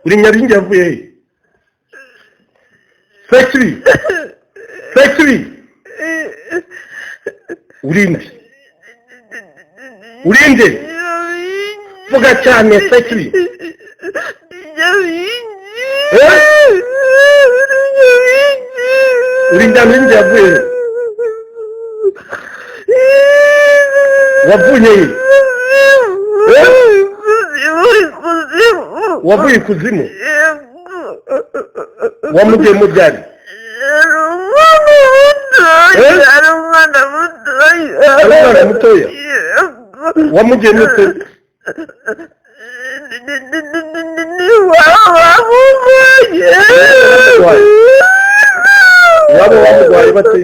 uri Nyaringi yavuye he? Factory urinde vuga cyane Factory uri Nyaringi yavuye he? wavuye he? wavuye ikuzimu wamugiye mu byari umwana mutoya wamugiye mute waba wamugwaye bate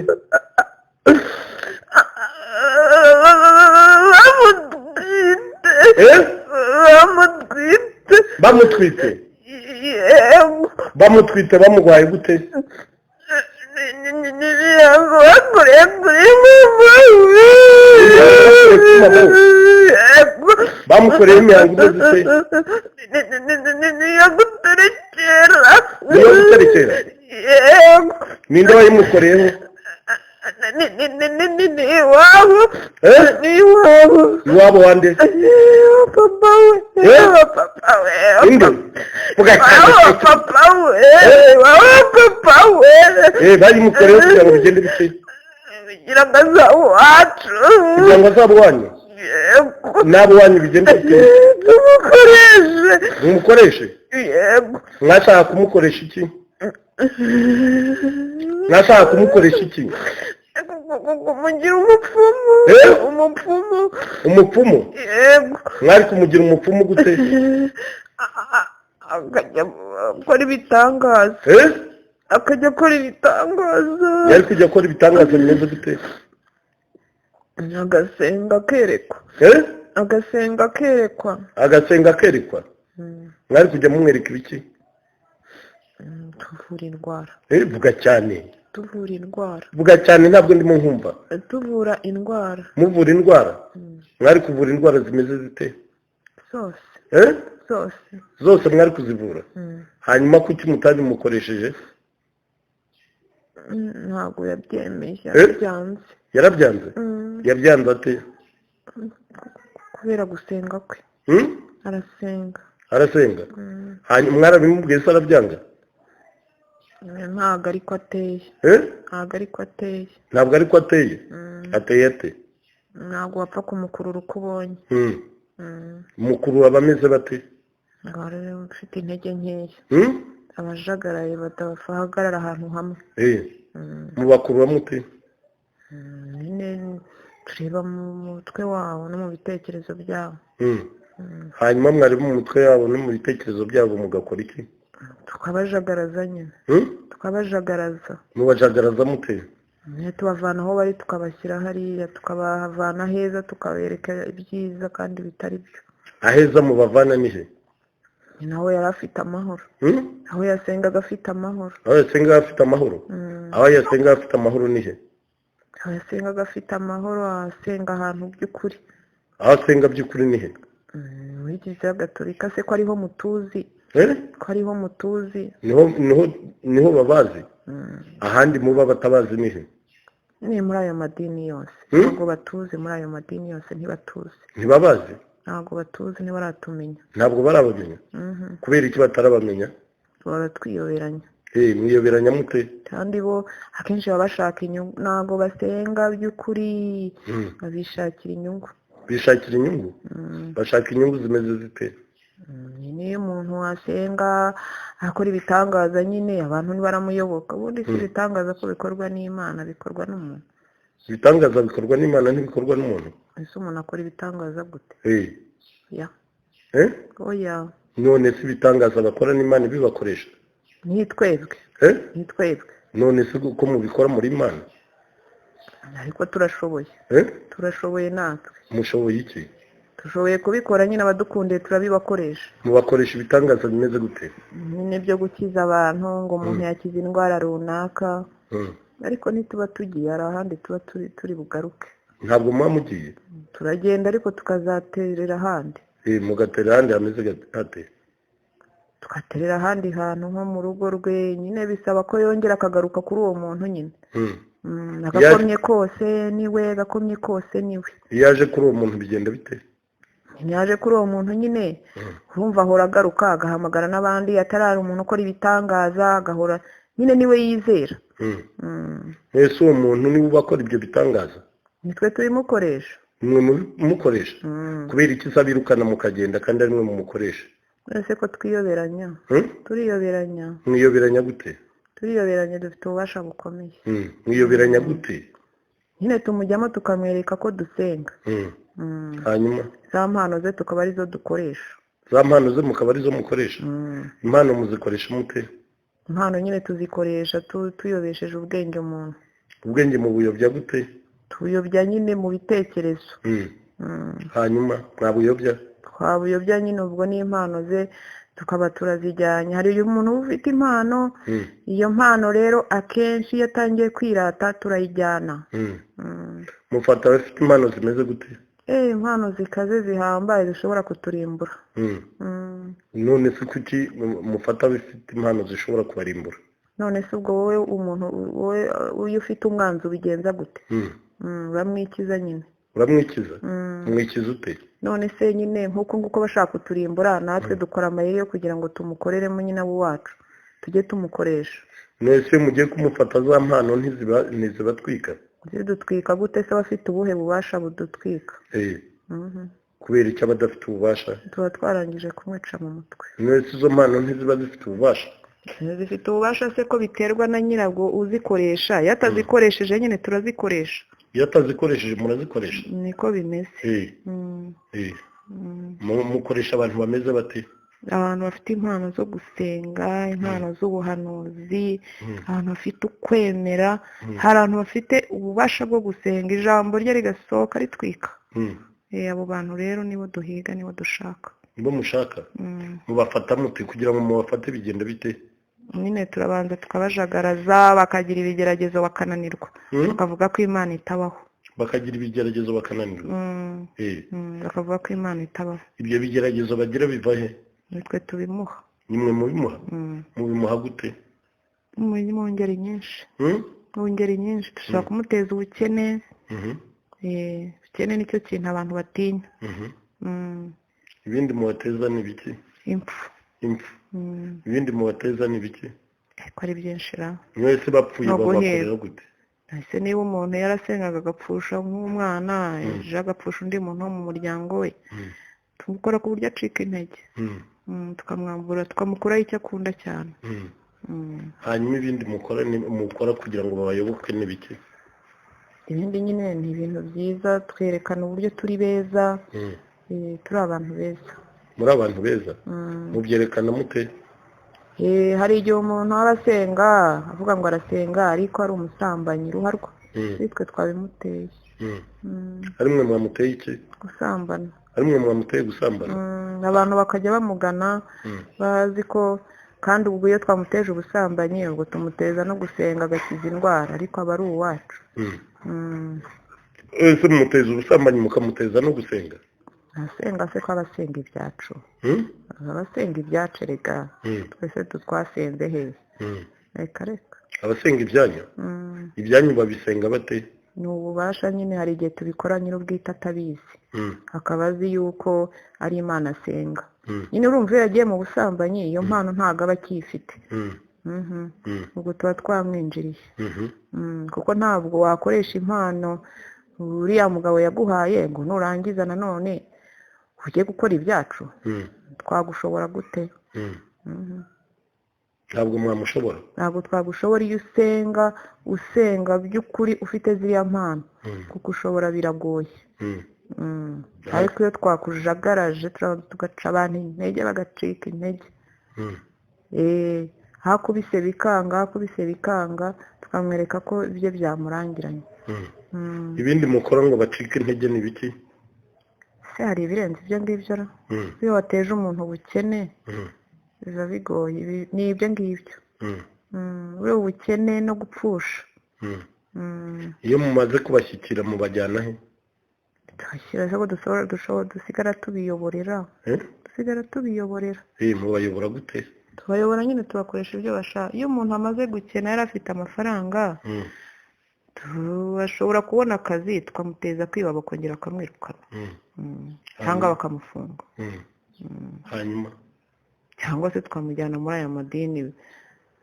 bamutwite bamugwaye gute bamukoreye imihango imeze niyo guterekera ninde wayimukoreyeho iwabo wande inde vuga bayimukoreyeho kugira ngo bigende bite kugira ngo azaba wanyu nabo wanyu bigende bite umukoreshe mwashaka kumukoresha iki kumugira umupfumu mwari kumugira umupfumu gute akajya akora ibitangaza yari kujya akora ibitangaza bimeze gute agasenga akerekwa mwari kujya mumwereka ibiki tuvura indwara vuga cyane vuga cyane ntabwo ndimo nkumva tuvura indwara muvura indwara mwari kuvura indwara zimeze zite zose mwari kuzivura hanyuma kuki mutazi mukoresheje ntabwo yabyemeye yabyanze ate kubera gusenga kwe arasenga hanyuma mwarabimubwiye se arabyanga ntabwo ariko ateye ateye ate ntabwo wapfa kumukurura uko ubonye umukurura abameze bate ufite intege nkeya abajagaraye badahagarara ahantu hamwe mubakurura mute tureba mu mutwe wabo no mu bitekerezo byabo hanyuma mwari mu mutwe wabo no mu bitekerezo byabo mugakora iki tukabajagaraza nyine mubajagaraza mute tubavana aho bari tukabashyira hariya tukabavana heza tukabereka ibyiza kandi bitari byo aheza mubavana ni he naho yari afite amahoro aho yasengaga afite amahoro aho yasengaga afite amahoro ni he aho yasengaga afite amahoro asenga ahantu by'ukuri aho asenga by'ukuri ni he muri Kiliziya Gatolika se ko ariho mutuzi niho babazi ahandi muba batabazi ni he ni muri ayo madini yose ntabwo batuzi muri ayo madini yose ntibabazi ntabwo batuzi ntibaratumenya ntabwo barabamenya kubera iki batarabamenya baratwiyoberanya mwiyoberanya mute kandi bo akenshi baba bashaka inyungu ntabwo basenga by'ukuri babishakira inyungu bashaka inyungu zimeze zite niyo umuntu wasenga akora ibitangaza nyine abantu ntibaramuyoboka ubundi si ibitangaza ko bikorwa n'Imana bikorwa n'umuntu ibitangaza bikorwa n'Imana ntibikorwa n'umuntu ese umuntu akora ibitangaza gute none si ibitangaza bakora n'Imana bibakoresha ntitwebwe none si uko mubikora muri Imana ariko turashoboye natwe mushoboye iki dushoboye kubikora nyine abadukundiye turabibakoresha mubakoresha ibitangaza bimeze gute nyine byo gukiza abantu ngo umuntu yakiza indwara runaka ariko ntituba tugiye hari ahandi tuba turi bugaruke ntabwo muba mugiye turagenda ariko tukazaterera ahandi mugatera ahandi hameze hate tugaterera ahandi hantu nko mu rugo rwe nyine bisaba ko yongera akagaruka kuri uwo muntu nyine agakomye kose niwe gakomye kose niwe iyo yaje kuri uwo muntu bigenda bite yaje kuri uwo muntu nyine urumva ahora agaruka agahamagara n'abandi atarari umuntu ukora ibitangaza agahora nyine niwe yizera ese uwo muntu niwe ubakora ibyo bitangaza nitwe tubimukoresha nimwe mumukoresha kubera iki isabirukana mukagenda kandi ari mwe mumukoresha ese ko twiyoberanya turiyoberanya mwiyoberanya gute turiyoberanya dufite ububasha bukomeye mwiyoberanya gute nyine tumujyamo tukamwereka ko dusenga hanyuma za mpano ze tukaba arizo dukoresha za mpano ze mukaba arizo mukoresha impano muzikoresha mute impano nyine tuzikoresha tuyobesheje ubwenge umuntu ubwenge mu buyobya gute tuyobya nyine mu bitekerezo hanyuma mwabuyobya twabuyobya nyine ubwo n'impano ze tukaba turazijyanye hari umuntu uba ufite impano iyo mpano rero akenshi iyo atangiye kwirata turayijyana mufata abafite impano zimeze gute impano zikaze zihambaye zishobora kuturimbura none se kuki mufata abafite impano zishobora kubarimbura none se ubwo wowe umuntu wowe iyo ufite umwanzi ubigenza gute uramwikiza nyine uramwikiza umwikiza ute none se nyine nk'uko nguko bashaka kuturimbura natwe dukora amayeri yo kugira ngo tumukoreremo nyine abo wacu tujye tumukoresha mwese mugiye kumufata za mpano ntizibatwika zidutwika gute se abafite ubuhe bubasha budutwika kubera icyo aba adafite ububasha tuba twarangije kumwica mu mutwe mwese izo mpano ntiziba zifite ububasha zifite ububasha se ko biterwa na nyirabwo uzikoresha iyo atazikoresheje nyine turazikoresha iyo atazikoresheje murazikoresha niko bimeze mukoresha abantu bameze bate abantu bafite impano zo gusenga impano z'ubuhanuzi abantu bafite ukwemera hari abantu bafite ububasha bwo gusenga ijambo rye rigasohoka ritwika abo bantu rero nibo duhiga nibo dushaka nibo mushaka mubafata muti kugira ngo mubafate bigenda bite nyine turabanza tukabajagaraza bakagira ibigeragezo bakananirwa bakavuga ko imana itabaho bakagira ibigeragezo bakananirwa bakavuga ko imana itabaho ibyo bigeragezo bagira biva he nitwe tubimuha nimwe mubimuha mubimuha gute mu ngeri nyinshi mu ngeri nyinshi dushobora kumuteza ubukene ubukene nicyo kintu abantu batinya ibindi mubateza ni biki impfu ibindi mubateza ni biki ko ari byinshi ra mwese bapfuye babakorera gute ese niba umuntu yarasengaga agapfusha nk'umwana ejo agapfusha undi muntu wo mu muryango we tumukora ku buryo acika intege tukamwambura tukamukuraho icyo akunda cyane hanyuma ibindi mukora kugira ngo babayoboke ni biki ibindi nyine ni ibintu byiza twerekana uburyo turi beza turi abantu beza muri abantu beza mubyerekana mute hari igihe umuntu aba asenga avuga ngo arasenga ariko ari umusambanyi ruharwa bitwe twabimuteye ari mwe mwamuteye iki gusambana ari mwe mwamuteye gusambana abantu bakajya bamugana bazi ko kandi ubwo iyo twamuteje ubusambanyi ubwo tumuteza no gusenga agakiza indwara ariko aba ari uwacu ese mumuteza ubusambanyi mukamuteza no gusenga asenga se ko abasenga ibyacu abasenga ibyacu reka twese twasenze heza reka reka abasenga ibyanyu babisenga bate ni ububasha nyine hari igihe tubikora nyir'ubwite atabizi akaba azi yuko ari imana asenga nyine urumva iyo yagiye mu busambanyi iyo mpano ntabwo aba akiyifite ubwo tuba twamwinjiriye kuko ntabwo wakoresha impano uriya mugabo yaguhaye ngo nurangiza nanone ujye gukora ibyacu twagushobora gute ntabwo mwamushobora ntabwo twagushobora iyo usenga by'ukuri ufite ziriya mpano kuko ushobora biragoye ariko iyo twakujagaraje tugaca abantu intege bagacika intege hakubise bikanga tukamwereka ko ibyo byamurangiranye ibindi mukora ngo bacike intege ni biki se hari ibirenze ibyo ngibyo iyo wateje umuntu ubukene biba bigoye ni ibyo ngibyo buriya ubukene no gupfusha iyo mumaze kubashyikira mubajyana he tuhashyira ko dusigara tubiyoborera dusigara tubiyoborera. mubayobora gute? Tubayobora nyine tubakoresha ibyo bashaka. Iyo umuntu amaze gukena yari afite amafaranga bashobora kubona akazi tukamuteza kwiba bakongera bakamwirukana cyangwa bakamufunga, hanyuma cyangwa se tukamujyana muri aya madini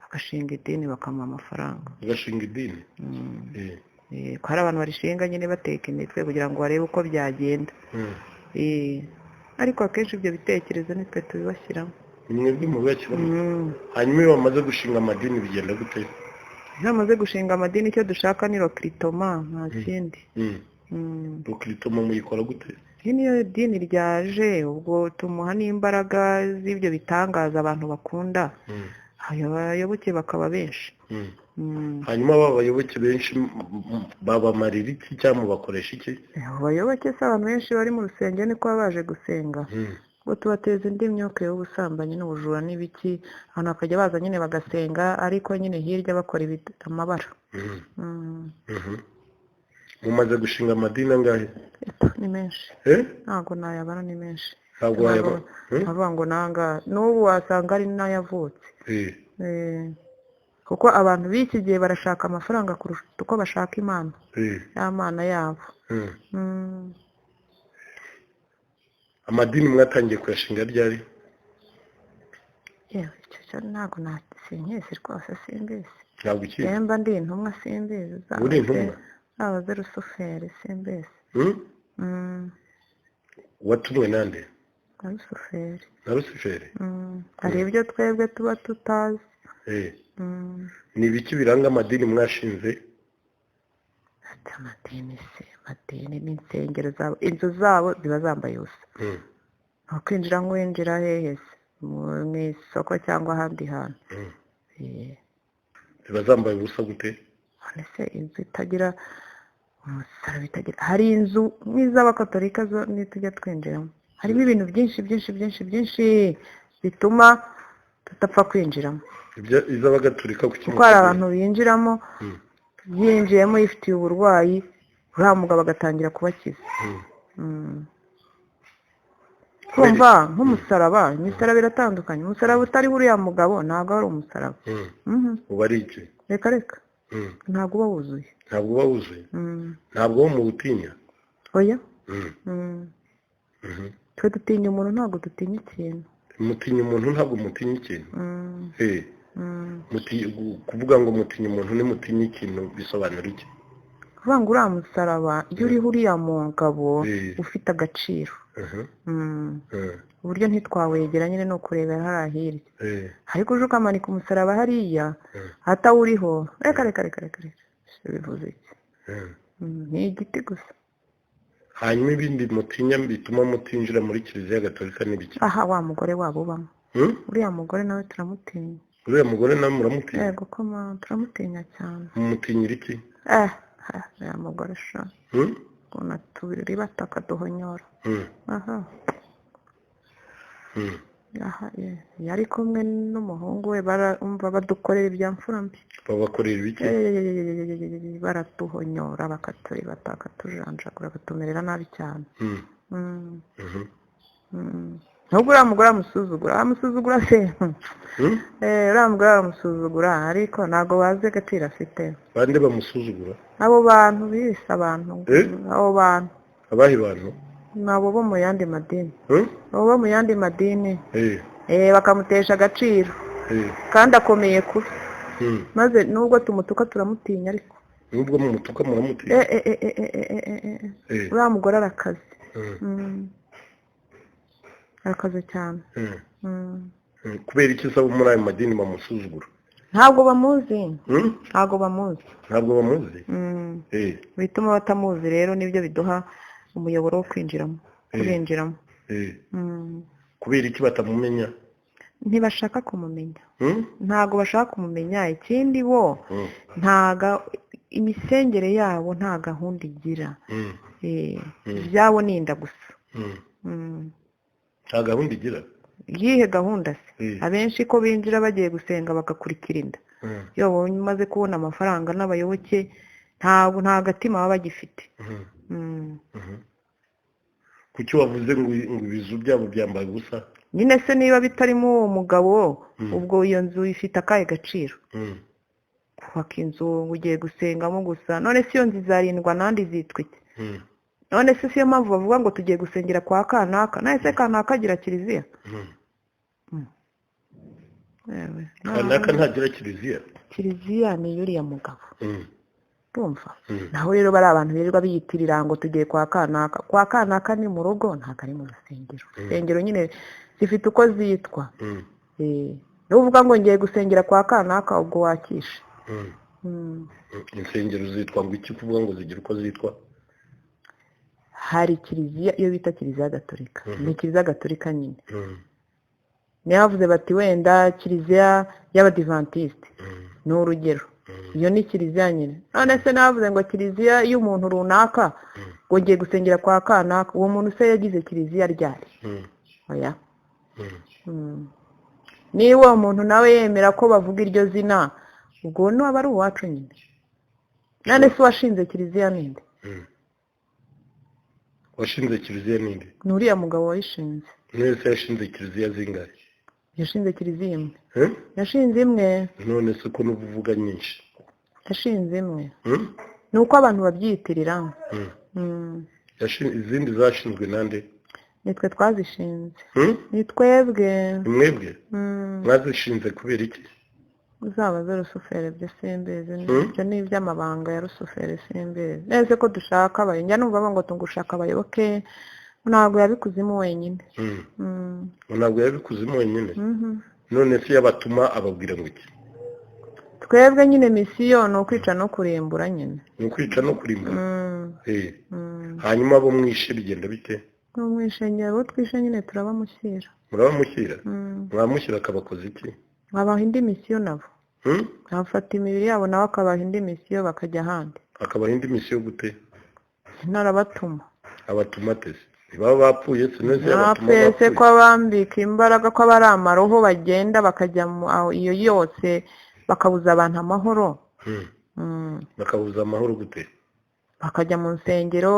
agashinga idini bakamuha amafaranga. agashinga idini? Ko hari abantu barishinga nyine bateka imitwe kugira ngo barebe uko byagenda. Ariko akenshi ibyo bitekerezo nitwe tubibashyiramo. mwebwe mubashyiramo? hanyuma iyo bamaze gushinga amadini bigenda gute? iyo bamaze gushinga amadini icyo dushaka ni rokritoma, nta kindi. rokritoma muyikora gute? iyi niyo dini ryaje, ubwo tumuha n'imbaraga z'ibyo bitangaza abantu bakunda, abayoboke bakaba benshi. hanyuma aba bayoboke benshi babamarira iki cyangwa bakoresha iki? abayoboke se abantu benshi bari mu rusengero niko baba baje gusenga, ngo tubateza indi myuka y'ubusambanyi n'ubujura n'ibiki, abantu bakajya baza nyine bagasenga ariko nyine hirya bakora amabara. mumaze gushinga amadini angahe? ni menshi. ntabwo nayabara, ni menshi. ntabwo wayabara? avuga ngo nanga n'ubu wasanga ari n'ayavutse. kuko abantu b'iki gihe barashaka amafaranga kurusha uko bashaka imana, ya mana yabo. amadini mwatangiye kuyashinga ryari? icyo ntabwo sinkisi rwose, simbizi. ntabwo ukizi? mba ndi intumwa, simbizi. uri intumwa? zabaze rusuferi, simbizi. watumwe nande? na rusuferi. na rusuferi? hari ibyo twebwe tuba tutazi. ni ibiki biranga amadini mwashinze? amadini n'insengero zabo, inzu zabo ziba zambaye ubusa. ntukwinjira nk'uwinjira hehe se, mu isoko cyangwa ahandi hantu. ziba zambaye ubusa gute? none se inzu itagira umusaraba, itagira, hari inzu nk'iz'abakatolika zo ntitujya twinjiramo, harimo ibintu byinshi byinshi byinshi byinshi bituma tutapfa kwinjiramo. iz'abagatolika kuko hari abantu binjiramo, yinjiyemo yifitiye uburwayi, uriya mugabo agatangira kubakiza. kumva nk'umusaraba, imisaraba iratandukanye. umusaraba utariho uriya mugabo ntabwo ari umusaraba. uba ari iki? reka ntabwo uba wuzuye. ntabwo uba wuzuye? ntabwo wo mu butinya? oya. twe dutinya umuntu, ntabwo dutinya ikintu. mutinya umuntu, ntabwo mutinya ikintu? kuvuga ngo mutinya umuntu nimutinya ikintu bisobanura iki? kuvuga ngo uriya musaraba iyo uriho uriya mugabo ufite agaciro, uburyo ntitwawegera nyine ni ukurebera hariya hirya. ariko uje ukamanika umusaraba hariya atawuriho, reka bivuze iki? ni igiti gusa. hanyuma ibindi mutinya bituma mutinjira muri kiliziya gatolika n'ibiki? aha, wa mugore wabo ubamo, uriya mugore nawe turamutinya. uriya mugore nawe muramutinya? yego, ko turamutinya cyane. mumutinyira iki? uriya mugore sha ubona tubiri batakaduhonyora. yari kumwe n'umuhungu we, barumva badukorera ibya mfura mbi. babakorera ibiki? baratuhonyora, bakaturiba, bakatujanjagura, batumerera nabi cyane. nubwo uriya mugore amusuzugura se. uriya mugore aramusuzugura, ariko ntabwo bazi agaciro afite. bande bamusuzugura? abo bantu bise abantu. abo bantu. abahe bantu? nabo bo mu yandi madini. abo bo mu yandi madini bakamutesha agaciro, kandi akomeye kubi. maze nubwo tumutuka turamutinya, ariko nubwo mumutuka muramutinya? uriya mugore arakaze. arakaze cyane. kubera iki usaba muri ayo madini bamusuzugura? ntabwo bamuzi. ntabwo bamuzi. bituma batamuzi rero nibyo biduha umuyoboro wo kubinjiramo. kubera iki batamumenya? ntibashaka kumumenya. ntabwo bashaka kumumenya. ikindi bo ntaga imisengere yabo nta gahunda igira. ibyabo ni inda gusa. nta gahunda igira? iyihe gahunda se? abenshi ko binjira bagiye gusenga bagakurikira inda. iyo umaze kubona amafaranga n'abayoboke, nta gatima baba bagifite. kuki wavuze ngo ibizu byabo byambaye ubusa? nyine se niba bitarimo uwo mugabo ubwo iyo nzu ifite akahe gaciro kubaka inzu ugiye gusengamo gusa none se iyo nzu izarindwa nandi zitwa iki none se siyo mpamvu bavuga ngo tugiye gusengera kwa kanaka none se kanaka agira kiliziya kanaka ntagira kiliziya ni yuriya mugabo urumva naho rero bari abantu birirwa biyitirira ngo tugiye kwa kanaka ni mu rugo ntabwo ari mu rusengero urusengero nyine zifite uko zitwa uvuga ngo ngiye gusengera kwa kanaka ubwo wakishe insengero zitwa ngo iki kuvuga ngo zigira uko zitwa hari kiliziya iyo bita kiliziya gatolika ni kiliziya gatolika nyine niyo bavuze bati wenda kiliziya y'abadivantisite ni urugero iyo ni kiliziya nyine none se navuze ngo kiliziya y'umuntu runaka ngo ngiye gusengera kwa kanaka uwo muntu se yagize kiliziya ryari oya niba uwo muntu nawe yemera ko bavuga iryo zina ubwo niba ari uwacu nyine none se washinze kiliziya ninde washinze kiliziya ninde ni uriya mugabo wayishinze nese yashinze kiliziya zingahe yashinze kiliziya imwe yashinze imwe none se ko nuvuga nyinshi yashinze imwe ni uko abantu babyiyitirira izindi zashinzwe nande nitwe twazishinze ni twebwe mwebwe mwazishinze kubera iki uzaba zo rusufere byo simbizi ibyo ni iby'amabanga ya rusufere simbizi neze ko dushaka abayoboke njya numva ngo tungushaka abayoboke ntabwo yabikuzimo wenyine ntabwo yabikuzimo wenyine none se yabatuma ababwira ngo iki twebwe nyine misiyo ni ukwica no kurimbura nyine ni ukwica no kurimbura hanyuma abo mwishe bigenda bite mwishe nyine abo twishe nyine turabamushyira murabamushyira mwamushyira akabakoza iki babaha indi misiyo nabo bafata imibiri yabo nabo akabaha indi misiyo bakajya ahandi akabaha indi misiyo gute ntarabatuma abatuma tese ntibaba bapfuye bapfuye se ko bambika imbaraga ko aba ari amaroho bagenda bakajya iyo yose bakabuza abantu amahoro bakabuza amahoro gute bakajya mu nsengero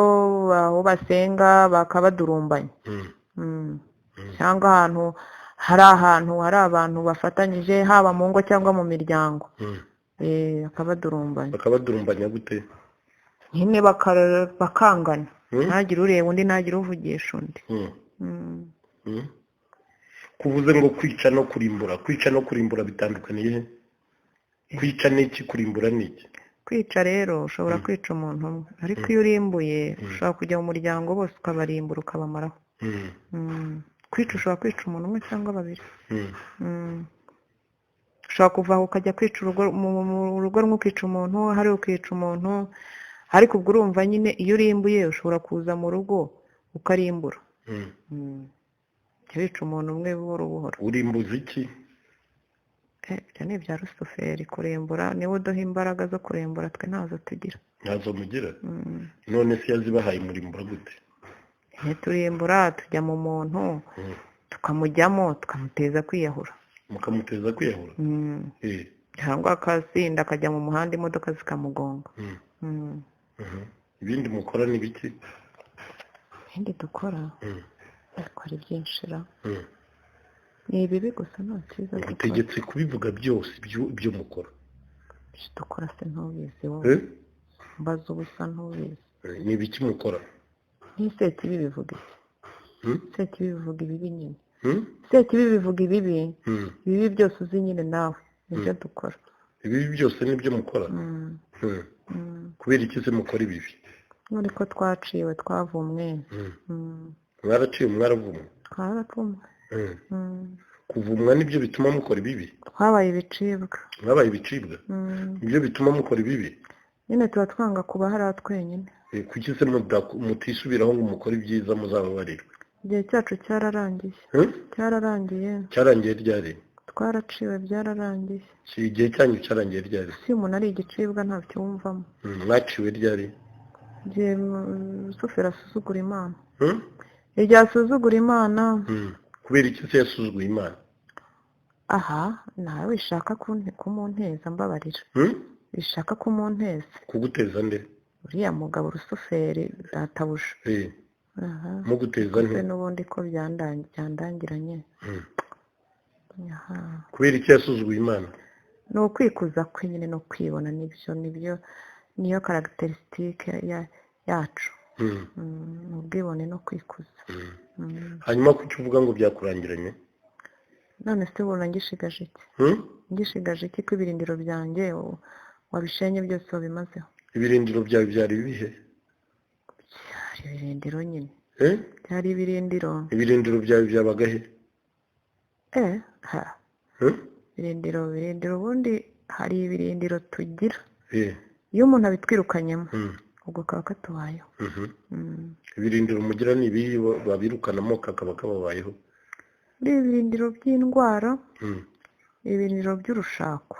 aho basenga bakabadurumbanya cyangwa ahantu hari abantu bafatanyije haba mu ngo cyangwa mu miryango bakabadurumbanya gute nyine bakangana ntagire ureba undi ntagire uvugisha undi kuvuze ngo kwica no kurimbura bitandukaniye kwica n'iki kurimbura n'iki kwica rero ushobora kwica umuntu umwe ariko iyo urimbuye ushobora kujya mu muryango bose ukabarimbura ukabamaraho kwica ushobora kwica umuntu umwe cyangwa babiri ushobora kuva aho ukajya kwica mu rugo rumwe ukica umuntu hari ukica umuntu ariko ubwo urumva nyine iyo urimbuye ushobora kuza mu rugo ukarimbura wica umuntu umwe buhoro buhoro urimbuza iki ibyo ni ibya rusuferi kurembura niwe uduha imbaraga zo kurembura twe ntazo tugira ntazo mugira none se yazibahaye murimbura gute turimbura tujya mu muntu tukamujyamo tukamuteza kwiyahura mukamuteza kwiyahura cyangwa akazinda akajya mu muhanda imodoka zikamugonga ibindi mukora ni biki ibindi dukora dukora byinshi ni ibibi gusa nta cyiza dukora utegetse kubivuga byose ibyo mukora dukora se ntubizi wowe mbaza ubusa ntubizi ni ibiki mukora nk'isekibi bivuga iki sekibi bivuga ibibi nyine sekibi bivuga ibibi ibibi byose uzi nyine nawe nibyo dukora ibibi byose nibyo mukora kubera iki se mukora ibibi none ko twaciwe twavumwe mwaraciwe mwaravumwe twaravumwe kuvumwa nibyo bituma mukora ibibi twabaye ibicibwa mwabaye ibicibwa nibyo bituma mukora ibibi nyine tuba twanga kuba hariya twenyine kuki se mutisubiraho ngo mukore ibyiza muzababarirwe igihe cyacu cyararangiye cyarangiye ryari twaraciwe byararangiye igihe cyanyu cyarangiye ryari si umuntu ari igicibwa ntacyo wumvamo mwaciwe ryari igihe rusufero asuzugura imana igihe asuzugura imana kubera iki se yasuzuguye imana aha nawe wishaka kumunteza mbabarira bishaka kumunteza kuguteza nde uriya mugabo rusuferi databuja mu guteza nti n'ubundi ko byandangiranye kubera iki yasuzuguye Imana ni ukwikuza kwe nyine no kwibona nibyo niyo karagiterisitike yacu ni ubwibone no kwikuza hanyuma kuki uvuga ngo byakurangiranye none se ubona ngishigaje iki ko ibirindiro byanjye wabishenye byose wabimazeho ibirindiro byawe byari ibihe byari ibirindiro nyine byari ibirindiro byawe byabaga he birindiro ubundi hari ibirindiro tugira iyo umuntu abitwirukanyemo ubwo kaba katubayeho ibirindiro mugira ni ibihe babirukanamo kakaba kababayeho muri ibirindiro by'indwara ibirindiro by'urushako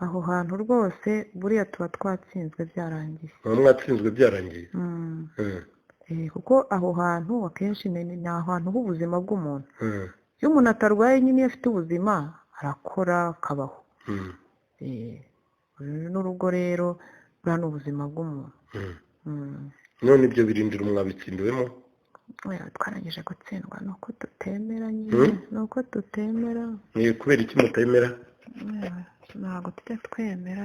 aho hantu rwose buriya tuba twatsinzwe byarangiye mwatsinzwe byarangiye kuko aho hantu akenshi ni ahantu h'ubuzima bw'umuntu iyo umuntu atarwaye nyine iyo afite ubuzima arakora akabaho n'urugo rero buriya ni ubuzima bw'umuntu none ibyo birindiro mwabitsindiwemo twarangije gutsindwa ni uko tutemera nyine ni uko tutemera kubera iki mutemera ntabwo tujya twemera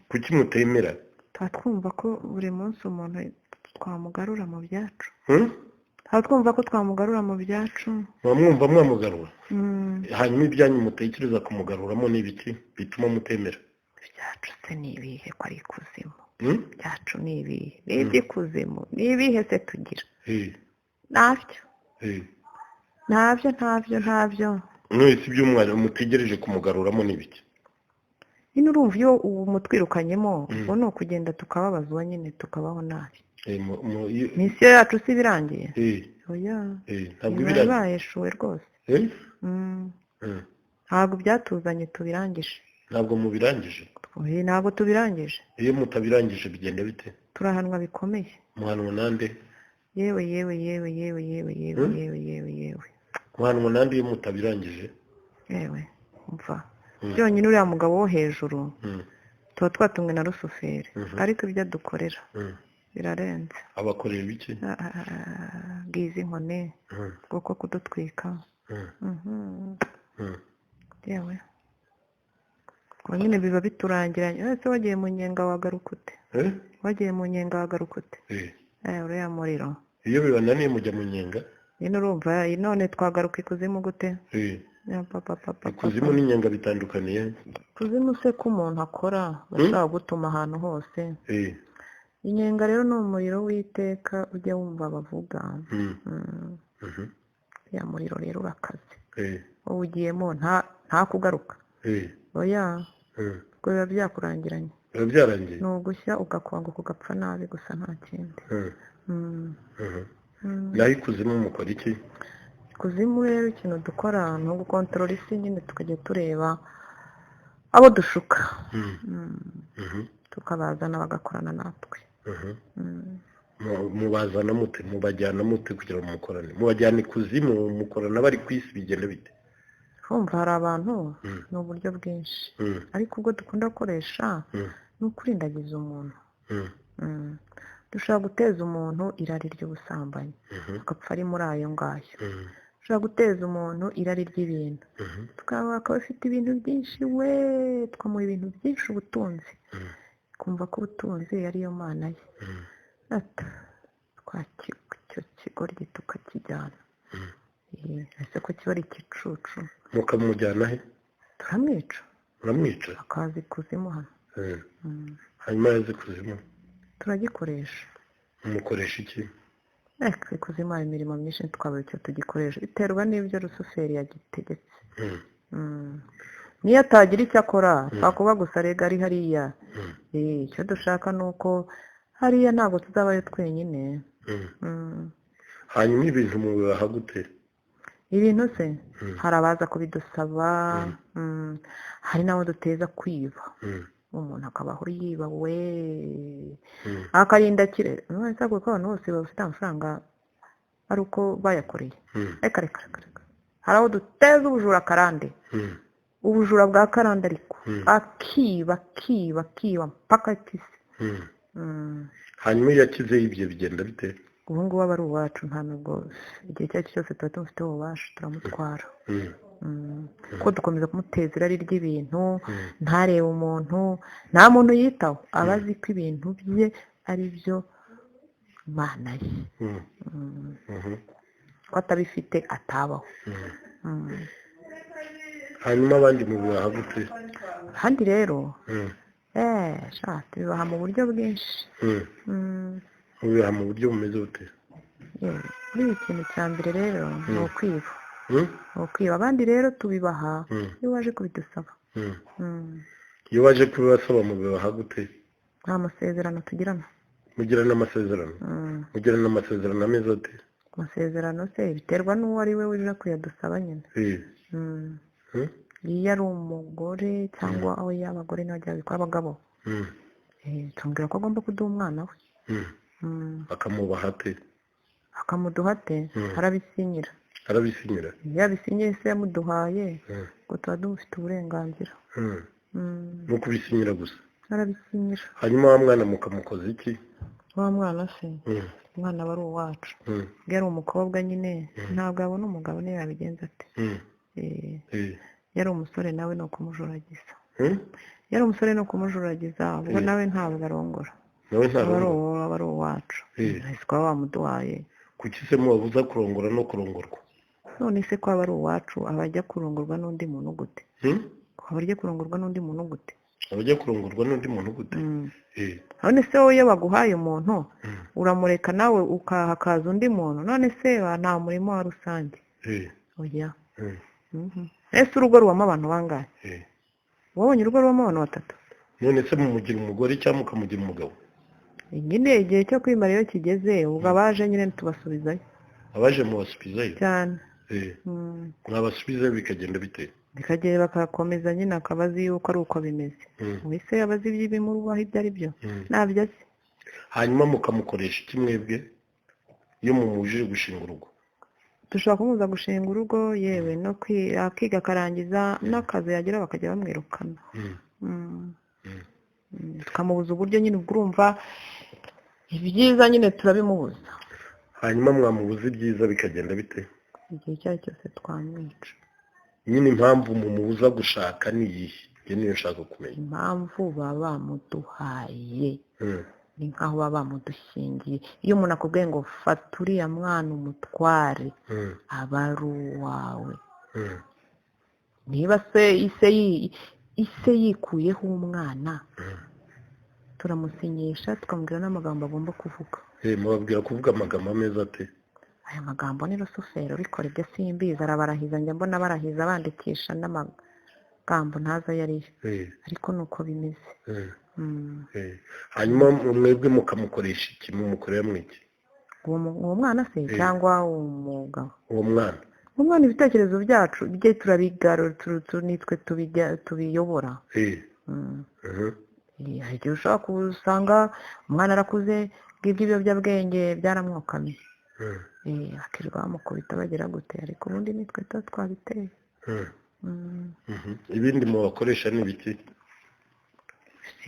kuki mutemera tuba twumva ko buri munsi umuntu twamugarura mu byacu tuba twumva ko twamugarura mu byacu mwamwumva mwamugarura hanyuma ibyanyu mutekereza kumugaruramo ni ibiki bituma mutemera ibyacu se ni ibihe ko ari ikuzimu byacu ni ibihe ni iby'ikuzimu ni ibihe se tugira ntabyo mwese iby'umwana mutegereje kumugaruramo ni ibiki nyine urumva iyo ubu mutwirukanyemo ubwo ni ukugenda tukababazwa nyine tukabaho nabi misiyo yacu si birangiye ntabwo bayeshuwe rwose ntabwo byatuzanye tubirangije ntabwo mubirangije ntabwo tubirangije iyo mutabirangije bigenda bite turahanwa bikomeye muhanwa nande yewe muhanwa nande iyo mutabirangije yewe umva byonyine uriya mugabo wo hejuru tuba twatumwe na rusuferi ariko ibyo adukorera birarenze abakorera ibiki bwiza inkone bwoko kudutwika yewe ngo nyine biba biturangiranye ese wagiye mu nyenga wagaruka ute uriya muriro iyo bibananiye mujya mu nyenga nyine urumva none twagaruka ikuzimu gute ikuzimu n'inyenga bitandukaniye ikuzimu se ko umuntu akora bashobora gutuma ahantu hose inyenga rero ni umuriro w'iteka ujya wumva bavuga ya muriro rero urakaze wowe ugiyemo nta kugaruka oya ubwo biba byakurangiranye biba byarangiye ni ugushya ugakwanguka ugapfa nabi gusa nta kindi naho ikuzimu mukora iki ikuzimu rero ikintu dukora ni ugukontorora isi nyine tukajya tureba abo dushuka tukabazana bagakorana natwe mubazana mute mubajyana mute kugira ngo mukorane mubajyana ikuzimu mukorana bari ku isi bigenda bite kumva hari abantu ni uburyo bwinshi ariko ubwo dukunda gukoresha ni ukurindagiza umuntu dushobora guteza umuntu irari ry'ubusambanyi agapfa ari muri ayo ngayo dushobora guteza umuntu irari ry'ibintu akaba afite ibintu byinshi twamuha ibintu byinshi ubutunzi kumva ko ubutunzi ariyo mana ye icyo kigoryi tukakijyana ese ko kiba ari igicucu mukamujyana he turamwica akaza ikuzimu hano hanyuma yaze ikuzimu turagikoresha mukoresha iki ikuzimu hari imirimo myinshi twabura icyo tugikoresha biterwa n'ibyo rusuferi yagitegetse niyo atagira icyo akora twakuba gusa rega ari hariya icyo dushaka ni uko hariya ntabwo tuzabayo twenyine hanyuma ibintu mubibaha gute ibintu se hari abaza kubidusaba hari n'abo duteza kwiba umuntu akabaho yiba akarinda kirere none ko abantu bose bafite amafaranga ari uko bayakoreye reka hari abo duteza ubujura karande ubujura bwa karande ariko akiba mpaka kisi hanyuma iyo akizeho ibyo bigenda bite ubu ngubu aba ari uwacu nta nubwo igihe icyo ari cyo cyose tuba tumufiteho ububasha turamutwara kuko dukomeza kumuteza irari ry'ibintu ntarebe umuntu nta muntu yitaho aba azi ko ibintu bye ari byo mana ye ko atabifite atabaho hanyuma abandi mu bahagutse ahandi rero tubibaha mu buryo bwinshi mubiha mu buryo bumeze bute muri ikintu cya mbere rero ni ukwiba abandi rero tubibaha iyo waje kubidusaba iyo waje kubibasaba mubibaha gute nta masezerano tugirana mugirana amasezerano mugirana amasezerano ameze ate amasezerano se biterwa n'uwo ari we uje kuyadusaba nyine iyo ari umugore cyangwa aho y'abagore n'abajya babikora abagabo tumubwira ko agomba kuduha umwana we akamubaha ate akamuduha ate arabisinyira iyo yabisinyiye se yamuduhaye ngo tuba dufite uburenganzira no kubisinyira gusa arabisinyira hanyuma wa mwana mukamukoza iki wa mwana se umwana aba ari uwacu iyo ari umukobwa nyine ntabwo yabona umugabo niyo yabigenza ate iyo ari umusore nawe ni ukumujuragiza iyo ari umusore ni ukumujuragiza ubwo nawe ntabwo arongora aba ari uwacu ese kuba wamuduhaye kuki se mubabuza kurongora no kurongorwa none se ko aba ari uwacu aba ajya kurongorwa n'undi muntu gute aba ajya kurongorwa n'undi muntu gute abajya kurongorwa n'undi muntu gute none se wowe iyo baguhaye umuntu uramureka nawe ukahakaza undi muntu none se nta murimo wa rusange oya ese urugo rubamo abantu bangahe wabonye urugo rubamo abantu batatu none se mumugira umugore cyangwa mukamugira umugabo nyine igihe cyo kwimara iyo kigeze ubwo abaje nyine tubasubizayo abaje mubasubizayo cyane mwabasubizayo bikagenda bite bikagera bakakomeza nyine akaba azi yuko ari uko bimeze wese aba azi ibimurubaho ibyo ari byo ntabyo azi hanyuma mukamukoresha iki mwebwe iyo mumujije gushinga urugo dushobora kumubuza gushinga urugo yewe no akiga akarangiza n'akazi yagira bakajya bamwirukana tukamubuza uburyo nyine ubwo urumva ibyiza nyine turabimubuza hanyuma mwamubuza ibyiza bikagenda bite igihe icyo ari cyo cyose twamwica nyine impamvu mumubuza gushaka ni iyihe iyo niyo nshaka kumenya impamvu baba bamuduhaye ni nk'aho baba bamudushingiye iyo umuntu akubwiye ngo fata uriya mwana umutware aba ari uwawe niba se ise yikuyeho umwana turamusinyisha tukamubwira n'amagambo agomba kuvuga mubabwira kuvuga amagambo ameza ate aya magambo ni rusufero bikora ibyo simbizi arabarahiza njya mbona barahiza bandikisha n'amagambo ntazo ayo ariyo ariko ni uko bimeze hanyuma mwebwe mukamukoresha iki mumukorera mwiki uwo mwana se cyangwa umugabo uwo mwana ibitekerezo byacu bye turabigarura nitwe tubiyobora hari igihe ushobora gusanga umwana arakuze bw'ibyo ibiyobyabwenge byaramwokamiye akirirwa bamukubita bagira gute ariko ubundi nitwe tuba twabiteye ibindi mubakoresha ni ibiki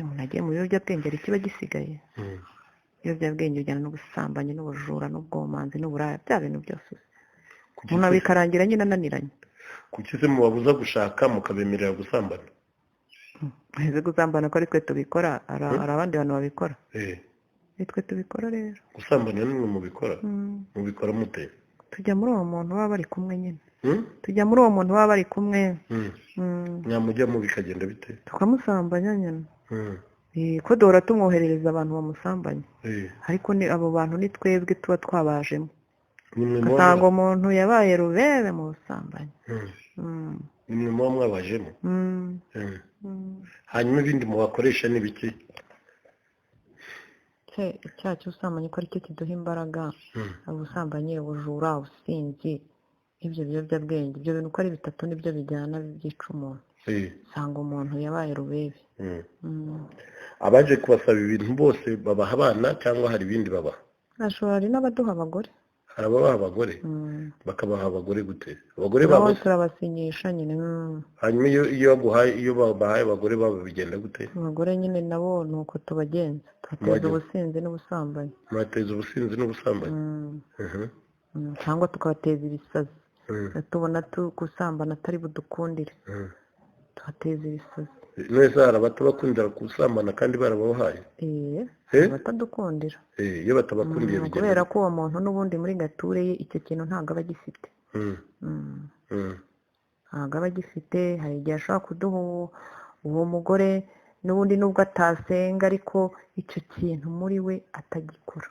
umuntu agiye mu biyobyabwenge hari ikiba gisigaye ibiyobyabwenge bijyana n'ubusambanyi n'ubujura n'ubwomanzi n'uburaya bya bintu byose umuntu abikarangira nyine ananiranye kuki se mubabuza gushaka mukabemerera gusambana ese gusambana ko ari twe tubikora hari abandi bantu babikora nitwe tubikora rero gusambana nimwe mubikora mute tujya muri uwo muntu baba bari kumwe nyine tujya muri uwo muntu baba bari kumwe nyamujyamo bikagenda bite tukamusambanya nyine ko duhora tumwoherereza abantu bamusambanya ariko ni abo bantu ni twebwe tuba twabajemo ugasanga umuntu yabaye rubebe mu busambanyi nimwe muba mwabajemo hanyuma ibindi mubakoresha ni biki icyaha cy'ubusambanyi ko aricyo kiduha imbaraga ubusambanyi ubujura ubusinzi ibyo biyobyabwenge ibyo bintu uko ari bitatu nibyo bijyana byica umuntu usanga umuntu yabaye rubebe abaje kubasaba ibintu bose babaha abana cyangwa hari ibindi babaha ashobora hari n'abaduha abagore hari ababaha abagore bakabaha abagore gute abagore nabo babo turabasinyisha nyine hanyuma iyo babahaye abagore babo bigenda gute abagore nyine nabo ni uko tubagenza tubateza ubusinzi n'ubusambanyi cyangwa tukabateza ibisazi tubona gusambana atari budukundire tubateza ibisazi neza hari abatabakundira gusambana kandi barababahaye batadukundira iyo batabakundiye bigenda kubera ko uwo muntu n'ubundi muri gature ye icyo kintu ntabwo aba agifite ntabwo aba agifite hari igihe ashobora kuduha uwo mugore n'ubundi nubwo atasenga ariko icyo kintu muri we atagikora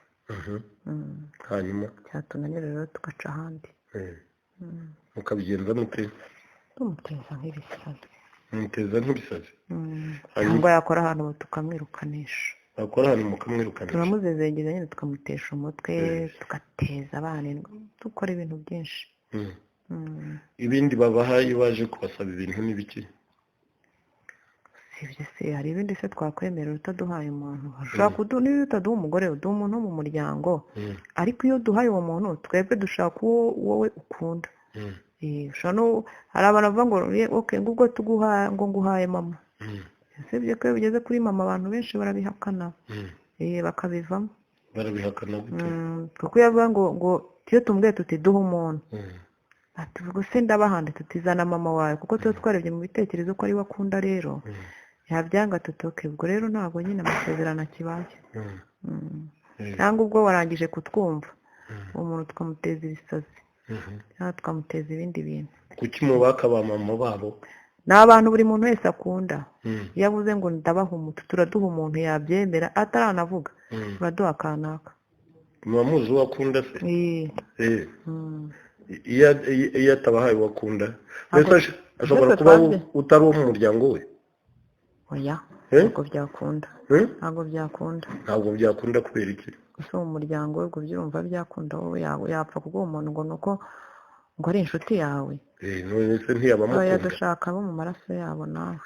hanyuma cyatunanira rero tugaca ahandi mukabigenza mute tumuteza nk'ibisazi cyangwa yakora ahantu tukamwirukanisha turamuzezegeza nyine tukamutesha umutwe tugateza abana dukora ibintu byinshi ibindi babahaye iyo baje kubasaba ibintu n'ibiki sibyo se hari ibindi se twakwemerera utaduhaye umuntu ushobora kuduha niba utaduha umugore uduha umuntu wo mu muryango ariko iyo duhaye uwo muntu twebwe dushaka uwo wowe ukunda hari abantu bavuga ngo oke ngubwo tuguha ngo nguhaye mama sibyo ko iyo bigeze kuri mama abantu benshi barabihakana bakabivamo kuko iyo avuga ngo iyo tumbwiye tuti duha umuntu tuvuga se ndabahande tutizana mama wawe kuko tuba twarebye mu bitekerezo ko ari we akunda rero yabyanga tutoke ubwo rero ntabwo nyine amasezerano akibaye cyangwa ubwo warangije kutwumva uwo muntu tukamuteza ibisazi cyangwa tukamuteza ibindi bintu kuki mubaka ba mama babo ni abantu buri muntu wese akunda iyo avuze ngo ndabaha umutu turaduha umuntu yabyemera ataranavuga turaduha kanaka muba muzi uwo akunda se iyo atabahaye uwo akunda mbese ashobora kuba utari uwo mu muryango we oya ntabwo byakunda kubera iki gusa mu muryango we ubwo byumva byakunda wowe yapfa kuguha umuntu ngo ni uko ngo ari inshuti yawe none se ntiyabamukunda dushaka abo mu maraso yabo nawe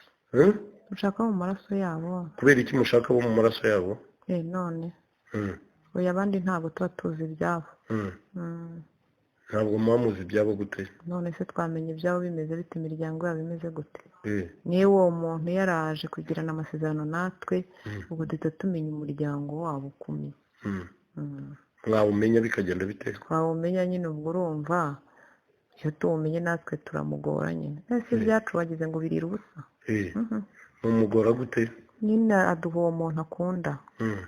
dushaka abo mu maraso yabo kubera iki mushaka abo mu maraso yabo none oya abandi ntabwo tuba tuzi ibyabo ntabwo muba muzi ibyabo gute none se twamenya ibyabo bimeze bite imiryango yabo imeze gute niba uwo muntu yaraje kugirana amasezerano natwe ubwo duhita tumenya umuryango wabo ukomeye mwawumenya bikagenda bite twawumenya nyine ubwo urumva iyo tuwumenye natwe turamugora nyine ese ibyacu wagize ngo birire ubusa mumugora gute nyine aduha uwo muntu akunda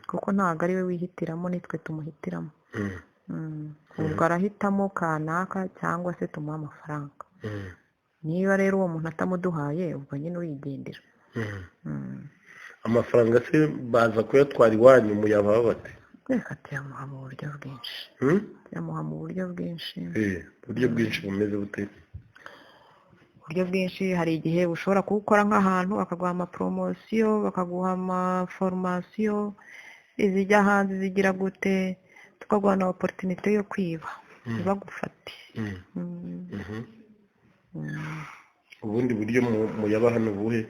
kuko ntabwo ari we wihitiramo nitwe tumuhitiramo ubwo arahitamo kanaka cyangwa se tumuha amafaranga niba rero uwo muntu atamuduhaye ubwo nyine urigendera amafaranga se baza kuyatwara iwanyu muyabaha bate reka tuyamuha mu buryo bwinshi uburyo bwinshi bumeze bute uburyo bwinshi hari igihe ushobora kuwukora nk'ahantu bakaguha amaporomosiyo bakaguha amaforomasiyo izijya hanze zigira gute tukaguha na oporutinite yo kwiba ntibagufate ubundi buryo muyabaha ni ubuhe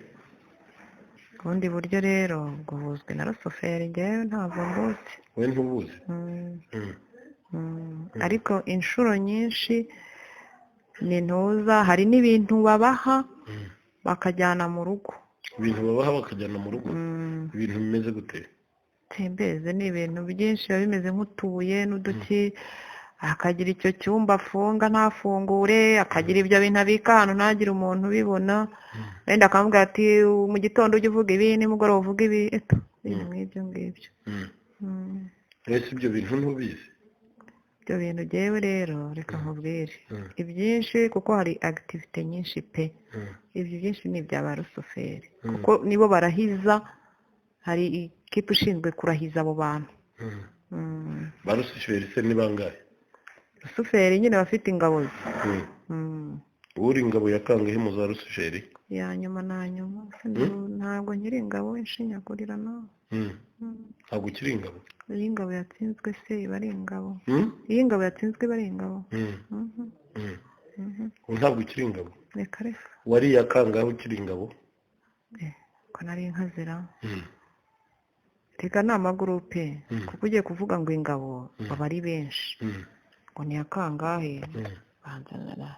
ubundi buryo rero bwuzwi na rusoferi njyewe ntabwo mbuzi we ntubuzi ariko inshuro nyinshi ni ntuza hari n'ibintu babaha bakajyana mu rugo ibintu babaha bakajyana mu rugo ibintu bimeze gute tembeze ni ibintu byinshi biba bimeze nk'utubuye n'uduki akagira icyo cyumba afunga ntafungure akagira ibyo bintu abika ahantu ntagire umuntu ubibona wenda akamubwira ati mu gitondo ujye uvuga ibi nimugoroba uvuga ibi nk'ibyo ngibyo ese ibyo bintu ntubizi ibyo bintu ugewe rero reka nkubwire ibyinshi kuko hari agitivite nyinshi pe ibyo byinshi ni ibya ba rusoferi kuko nibo barahiza hari ikipe ishinzwe kurahiza abo bantu ba rusoferi se ni bangahe rusuferi nyine bafite ingabo ze uri ingabo ya kangahe mu za rusuferi ya nyuma na nyuma ntabwo nkiri ingabo inshinyagurira nawe ntabwo ukiri ingabo iyo ingabo yatsinzwe se iba ari ingabo iyo ingabo yatsinzwe iba ari ingabo ntabwo ukiri ingabo reka reka wari iya kangahe ukiri ingabo ko nari inkazira reka ni amagurupe kuko ugiye kuvuga ngo ingabo baba ari benshi ngo ni akangahe banzanira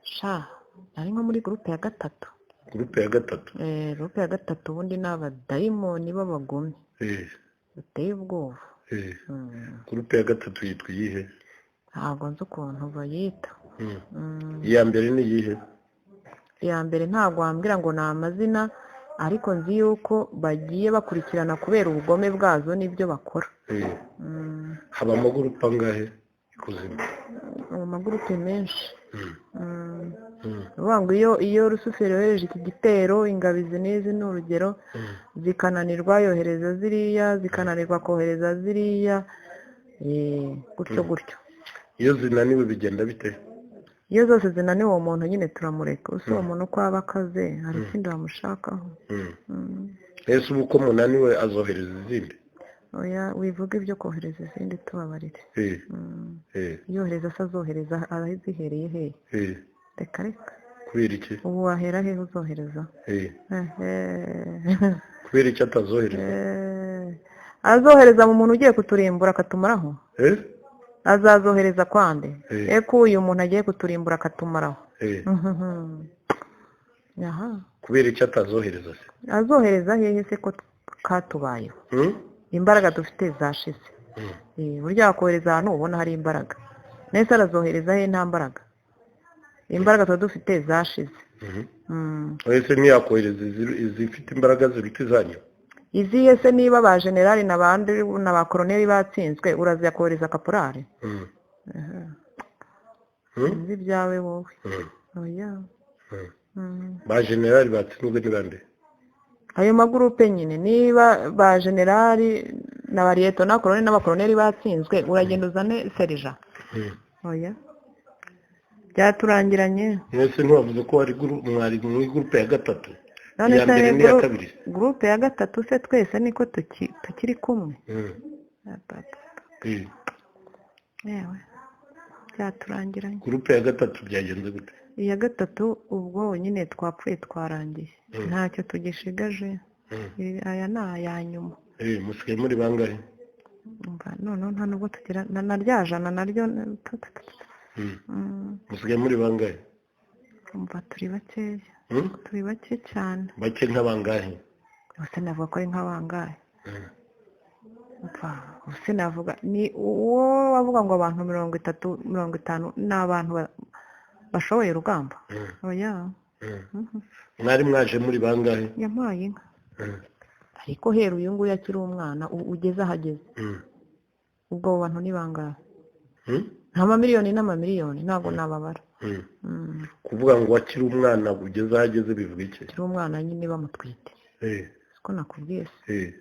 sha nari nko muri groupe ya gatatu. Groupe ya gatatu? Groupe ya gatatu ubundi n'abadayimoni b'abagome bateye ubwoba. Groupe ya gatatu yitwa iyihe? Ntabwo nzi ukuntu bayita. Iya mbere ni iyihe? Iya mbere ntabwo wambwira ngo ni amazina, ariko nzi yuko bagiye bakurikirana kubera ubugome bwazo n'ibyo bakora. Haba amagurupe angahe ikuzimu? Amagurupe menshi. Uvuga ngo iyo Rusufero yohereje iki gitero, ingabizi n'izi ni urugero, zikananirwa yohereza ziriya, zikananirwa kohereza ziriya, gutyo gutyo. Iyo zinaniwe bigenda bite? Iyo zose zinaniwe uwo muntu nyine turamureka. Usi uwo muntu uko aba akaze hari ikindi bamushakaho. Ese ubu ko munaniwe azohereza izindi? Oya wivuga ibyo kohereza izindi tubabarire. Yohereza se azohereza arazihereye hehe? Reka reka. Kubera iki? Ubu wahera hehe uzohereza? Kubera iki atazohereza? Azohereza mu muntu ugiye kuturimbura akatumaraho? Azazohereza kwande? Eko uyu muntu agiye kuturimbura akatumaraho? Kubera iki atazohereza se? Azohereza hehe se ko katubayeho? Imbaraga dufite zashize. Burya wakohereza ahantu ubona hari imbaraga. Nese arazohereza he nta mbaraga? Imbaraga tuba dufite zashize. Ese ntiyakohereza izifite imbaraga ziruta izanyu? Izihe se niba ba generali n'abandi n'aba koroneli batsinzwe uraziyakohereza kaporari? Nzi ibyawe wowe. Oya. Ba generali batsinzwe ni bande? Ayo magurupe nyine niba ba generali na bariyeto na koroneli n'abakoroneli batsinzwe uragenda uzane serija? Oya. Byaturangiranye. Mwese ntiwavuze ko mwari muri groupe ya gatatu? None se groupe ya gatatu se twese niko tukiri kumwe? Yewe byaturangiranye. Groupe ya gatatu byagenze gute? Iya gatatu ubwo nyine twapfuye twarangiye, ntacyo tugishigaje. Aya ni aya nyuma. Musigaye muri bangahe? None nta nubwo tugira na rya jana naryo. Musigaye muri bangahe? Umva turi bakeya. Turi bake cyane. Bake nk'abangahe? Ubuse navuga ko ari nk'abangahe? Ubuse navuga ni uwo wavuga ngo abantu 30 50 ni abantu bashoboye urugamba. Oya. Mwari mwaje muri bangahe? Yampaye inka. Ariko hera uyu nguyu akiri umwana ugeze ahageze. Ubwo bantu ni bangahe? Amamiliyoni n'amamiliyoni ntabwo nababara. Kuvuga ngo akiri umwana ugeze ahageze bivuga iki? Akiri umwana nyine bamutwite. Siko nakubwiye se.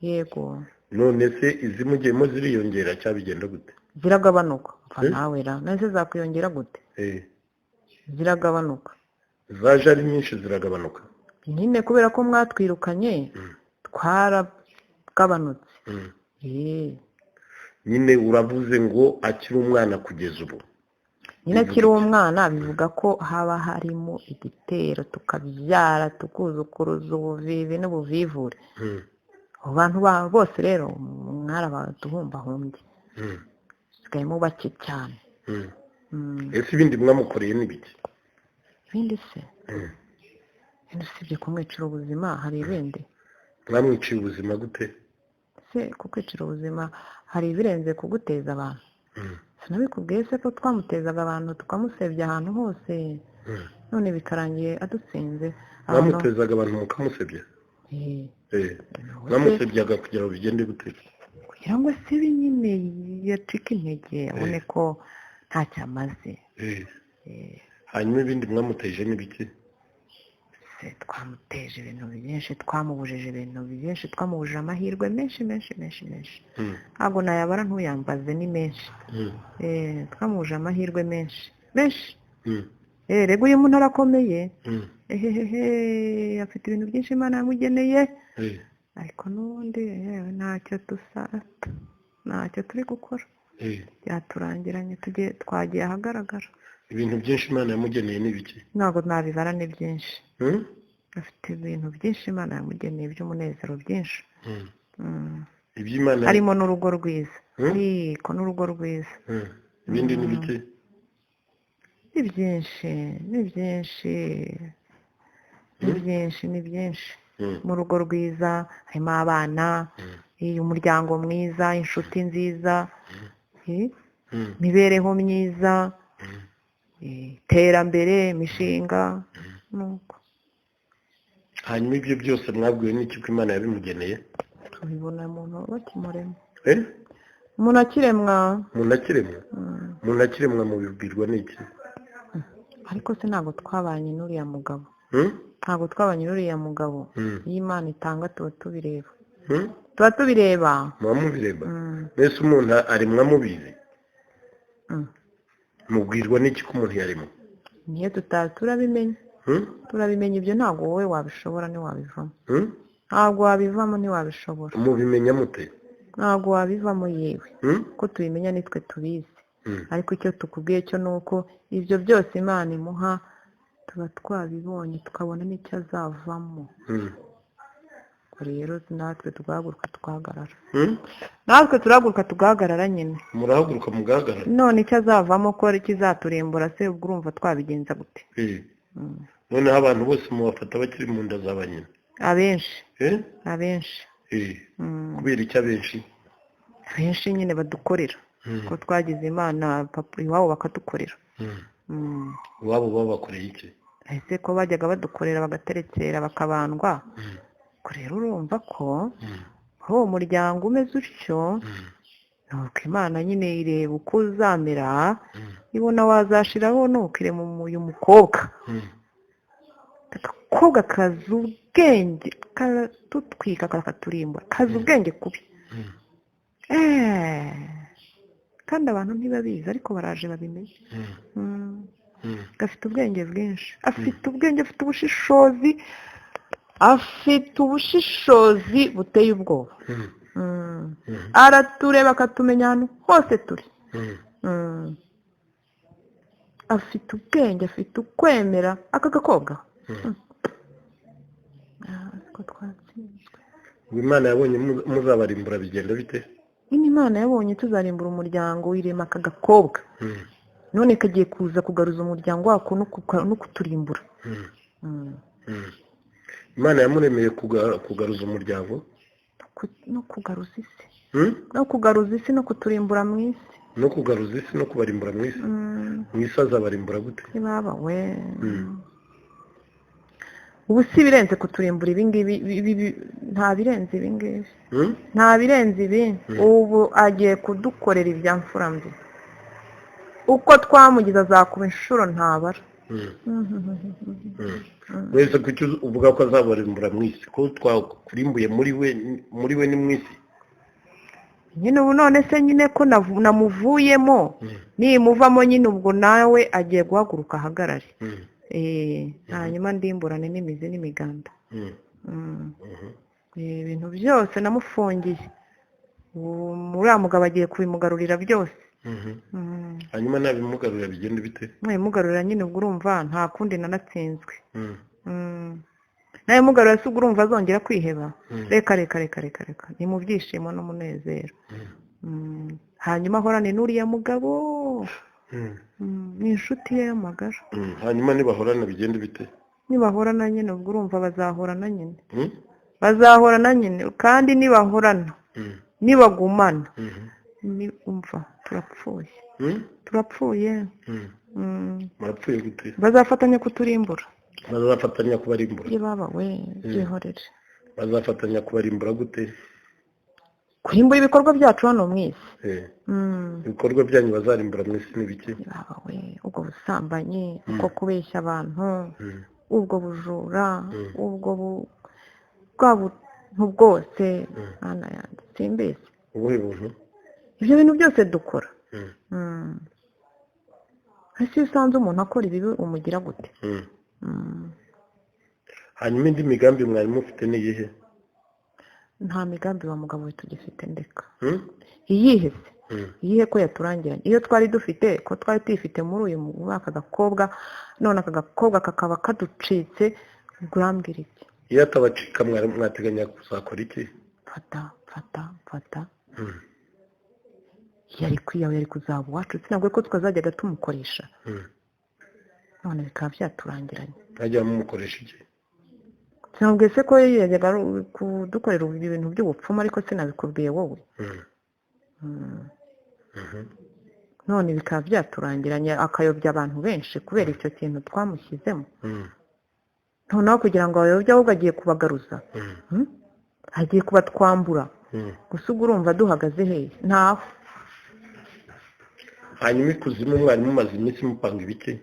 Yego. None se izimugiyemo ziriyongera cyabigenda gute? Ziragabanuka. Nawe ra nese zakwiyongera gute? Ziragabanuka. Zaje ari nyinshi ziragabanuka. Nyine kubera ko mwatwirukanye twaragabanutse. Nyine uravuze ngo akiri umwana kugeza ubu. Nyine akiri umwana bivuga ko haba harimo igitero tukabyara tukuzukuruza ubuvivi n'ubuvivure. Abantu bose rero mwarabaduhumbahumbye. Sigayemo bake cyane. Ese ibindi mwamukoreye n'ibiki? Ibindi se? Usibye kumwicira ubuzima hari ibindi. Mwamwiciye ubuzima gute? Se kukwicira ubuzima hari ibirenze kuguteza abantu. Sinabikubwiye se ko twamutezaga abantu tukamusebya ahantu hose. None bikarangiye adutsinze. Mwamutezaga abantu mukamusebya? Mwamusebyaga kugira ngo bigende gute? Kugira ngo sibe nyine yacika intege abone ko ntacyo amaze. Hanyuma ibindi mwamuteje n'ibiki? Twamuteje ibintu byinshi, twamubujije ibintu byinshi, twamubujije amahirwe menshi. Ntabwo nayabara ntuyambaze ni menshi. Twamubujije amahirwe menshi. Rego uyu muntu arakomeye. Afite ibintu byinshi Imana yamugeneye. Ariko n'ubundi ntacyo turi gukora. Byaturangiranye twagiye ahagaragara. Ibintu byinshi Imana yamugeneye n'ibiki? Ntabwo nabibara ni byinshi. Afite ibintu byinshi Imana yamugeneye by'umunezero byinshi. iby'Imana harimo n'urugo rwiza ariko n'urugo rwiza ibindi ni bike ni byinshi ni byinshi ni byinshi ni byinshi mu rugo rwiza harimo abana umuryango mwiza inshuti nziza imibereho myiza iterambere imishinga nuko hanyuma ibyo byose mwabwiwe n'iki ko Imana yabimugeneye tubibona umuntu bakimurema umuntu akiremwa mubibwirwa n'iki ariko se ntabwo twabanye n'uriya mugabo ntabwo twabanye n'uriya mugabo iyo Imana itanga tuba tubireba muba mubireba mbese umuntu aremwa mubizi mubwirwa n'iki ko umuntu yaremwa niyo turabimenya ibyo ntabwo wowe wabishobora ntiwabivamo ntabwo wabivamo ntiwabishobora mubimenya mute ntabwo wabivamo yewe ko tubimenya nitwe tubizi ariko icyo tukubwiye cyo ni uko ibyo byose Imana imuha tuba twabibonye tukabona n'icyo azavamo rero natwe tugahaguruka tugahagarara natwe turahaguruka tugahagarara nyine murahaguruka mugahagarara none icyo azavamo ko kizaturimbura se ubwo urumva twabigenza gute noneho abantu bose mubafata bakiri mu nda za ba nyina abenshi kubera icyo abenshi nyine badukorera ko twagize Imana papa iwabo bakadukorera iwabo babakoreye iki ese ko bajyaga badukorera bagaterekera bakabandwa rero urumva ko uwo muryango umeze utyo nuko Imana nyine ireba uko uzamera ibona wazashiraho nukirema uyu mukobwa agakobwa kazi ubwenge karatutwika kakaturimbura kazi ubwenge kubi kandi abantu ntibabizi ariko baraje babimenye gafite ubwenge bwinshi afite ubushishozi buteye ubwoba aratureba akatumenya ahantu hose turi afite ubwenge afite ukwemera aka gakobwa ariko twatsinzwe Imana yabonye muzabarimbura bigenda bite Imana yabonye tuzarimbura umuryango wirema aka gakobwa none kagiye kuza kugaruza umuryango wako no kuturimbura Imana yamuremeye kugaruza umuryango no kugaruza isi no kugaruza isi no kuturimbura mu isi no kugaruza isi no kubarimbura mu isi mu isi azabarimbura gute baba we ubu si birenze kuturimbura ibingibi nta birenze ibingibi nta birenze ibi ubu agiye kudukorera ibya mfura mbi uko twamugize azakuba inshuro ntabara wese kuki uvuga ko azabarimbura mu isi ko twakurimbuye muri we ni mu isi nyine ubu none se nyine ko namuvuyemo nimuvamo nyine ubwo nawe agiye guhaguruka ahagarare hanyuma ndimburane n'imizi n'imiganda ibintu byose namufungiye uriya mugabo agiye kubimugarurira byose hanyuma nabimugarurira bigenda bite nabimugarurira nyine ubwo urumva nta kundi nanatsinzwe nabimugarurira se ubwo urumva azongera kwiheba reka ni mu byishimo n'umunezero hanyuma ahorane n'uriya mugabo ni inshuti ye y'amagara hanyuma nibahorana bigenda bite nibahorana nyine ubwo urumva bazahorana nyine kandi nibahorana nibagumana umva turapfuye murapfuye gute bazafatanya kuturimbura bazafatanya kubarimbura baba we byihorere bazafatanya kubarimbura gute kurimbura ibikorwa byacu hano mu isi ibikorwa byanyu bazarimbura mu isi n'ibiki baba we ubwo busambanyi ubwo kubeshya abantu ubwo bujura ubwo bwa buntu bwose mwana yanjye simbese ubuhe buntu ibyo bintu byose dukora ese iyo usanze umuntu akora ibibi umugira gute hanyuma indi migambi mwari mufite ni iyihe nta migambi wa mugabo we tugifite ndeka iyihe se iyihe ko yaturangiranye iyo twari dufite ko twari tuyifite muri uyu mwaka gakobwa none aka gakobwa kakaba kaducitse urambwira iki iyo atabacika mwateganya kuzakora iki mfata yari kwiyaho yari kuzaba uwacu sinabwo ko twazajyaga tumukoresha none bikaba byaturangiranye ajya mumukoresha iki sinabwo se ko yajyaga kudukorera ibintu by'ubupfumu ariko sinabikubwiye wowe none bikaba byaturangiranye akayobya abantu benshi kubera icyo kintu twamushyizemo noneho kugira ngo abayobye ahubwo agiye kubagaruza agiye kubatwambura gusa ubwo urumva duhagaze hehe ntaho hanyuma ikuzimu mwari mumaze iminsi mupanga ibiki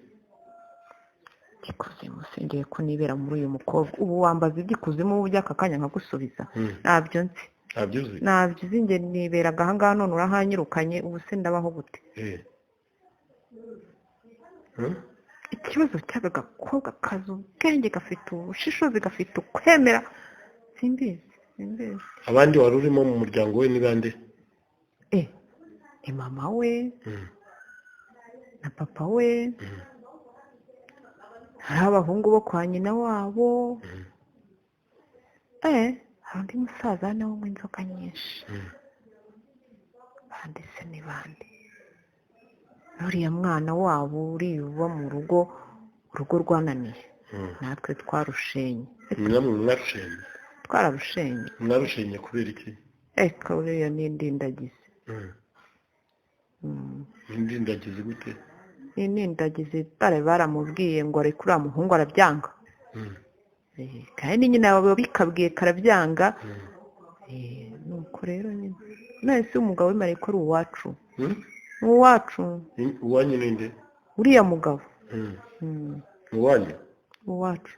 ikuzimu singiye ko nibera muri uyu mukobwa ubu wambaza iby'ikuzimu by'aka kanya nkagusubiza ntabyo nzi ntabyo uzi njye niberaga ahangaha none urahanyirukanye ubu se ndabaho gute ikibazo cy'aka gakobwa kazi ubwenge gafite ubushishozi gafite ukwemera simbizi abandi wari urimo mu muryango we ni bande ni mama we na papa we hari abahungu bo kwa nyina wabo hari undi musaza nawe unywa inzoga nyinshi bandi se ni bande uriya mwana wabo uri uba mu rugo urugo rwananiye natwe twarushenye twararushenye mwarushenye kubera iki uriya ni indindagizi indindagizi gute indindagizi bare baramubwiye ngo areke uriya muhungu arabyanga kandi nyine abo bikabwiye karabyanga nuko rero nyine none se umugabo wemeye ko ari uwacu ni uwacu uwanyu ninde uriya mugabo uwanyu uwacu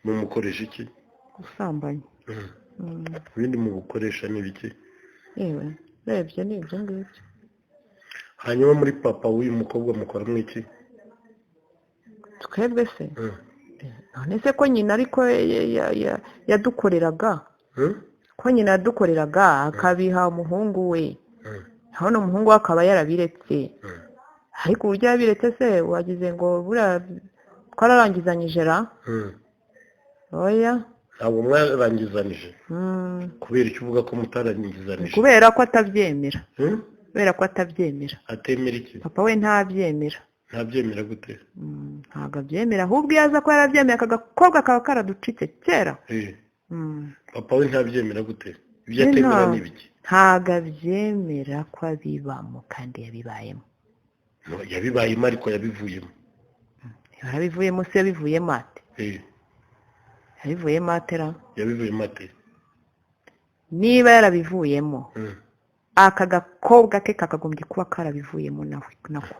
mumukoresha iki gusambanya ibindi mubukoresha ni biki yewe urebye ni ibyo ngibyo hanyuma muri papa w'uyu mukobwa mukora mwiki twebwe se none se ko nyina ariko yadukoreraga ko nyina yadukoreraga akabiha umuhungu we hano umuhungu we akaba yarabiretse ariko uburyo yabiretse se wagize ngo buriya twararangizanyije ra oya ntabwo mwarangizanije kubera icyo uvuga ko mutarangizanije kubera ko atabyemera atemera iki papa we ntabyemera gute ntabwo abyemera ahubwo iyo aza ko yarabyemera aka gakobwa kaba karaducitse kera papa we ntabyemera gute ibyo atemera ni ibiki ntabwo abyemera ko abibamo kandi yabibayemo ariko yabivuyemo yarabivuyemo se yabivuyemo ate yabivuyemo ate niba yarabivuyemo aka gakobwa ke kakagombye kuba karabivuyemo nako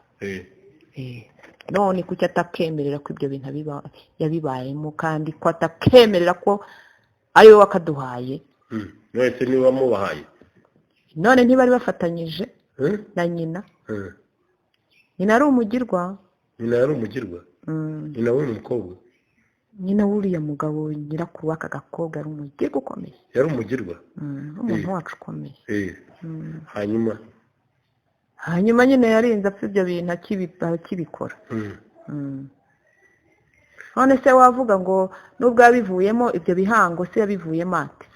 none kuki atakemerera ko ibyo bintu yabibayemo kandi ko atakemerera ko ari we wakaduhaye wese niba wamubahaye none ntibari bafatanyije na nyina nyina ari umugirwa nyina w'umukobwa nyina w'uriya mugabo nyirakuru w'aka gakobwa ari umugirwa ukomeye umuntu wacu ukomeye hanyuma nyine yarinze apfa ibyo bintu akibikora none se wavuga ngo nubwo yabivuyemo ibyo bihango se yabivuyemo ate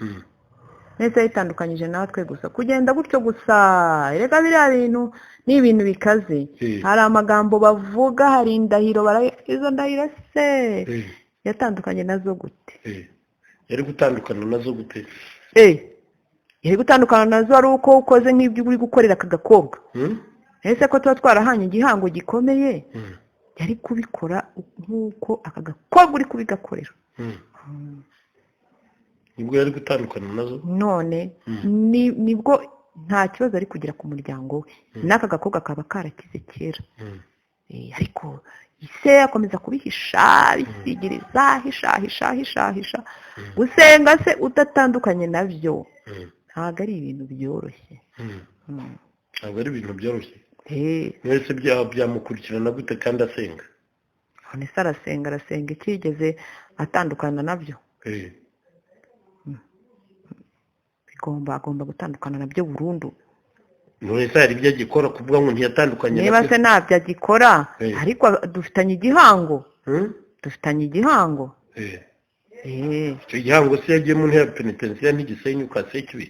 nese yitandukanyije natwe gusa kugenda gutyo gusa reka biriya bintu ni ibintu bikaze hari amagambo bavuga hari indahiro izo ndahiro se yatandukanye nazo gute yari gutandukana nazo gute yari gutandukana nazo ari uko ukoze nk'ibyo uri gukorera aka gakobwa ese ko tuba twarahanye igihango gikomeye yari kubikora nk'uko aka gakobwa uri kubigakorera nibwo yari gutandukana nazo none nibwo nta kibazo ari kugira ku muryango we n'aka gakobwa kaba karakize kera ariko ise akomeza kubihisha bisigiriza hisha gusenga se udatandukanye nabyo ntabwo ari ibintu byoroshye ntabwo ari ibintu byoroshye mwese byamukurikirana gute kandi asenga none se arasenga ikigeze atandukana nabyo agomba gutandukana nabyo burundu none se hari ibyo agikora kuvuga ngo ntiyatandukanye niba se ntabyo agikora ariko dufitanye igihango icyo gihango se yagiye mu ntera penitensiya ntigisenyuka se kibi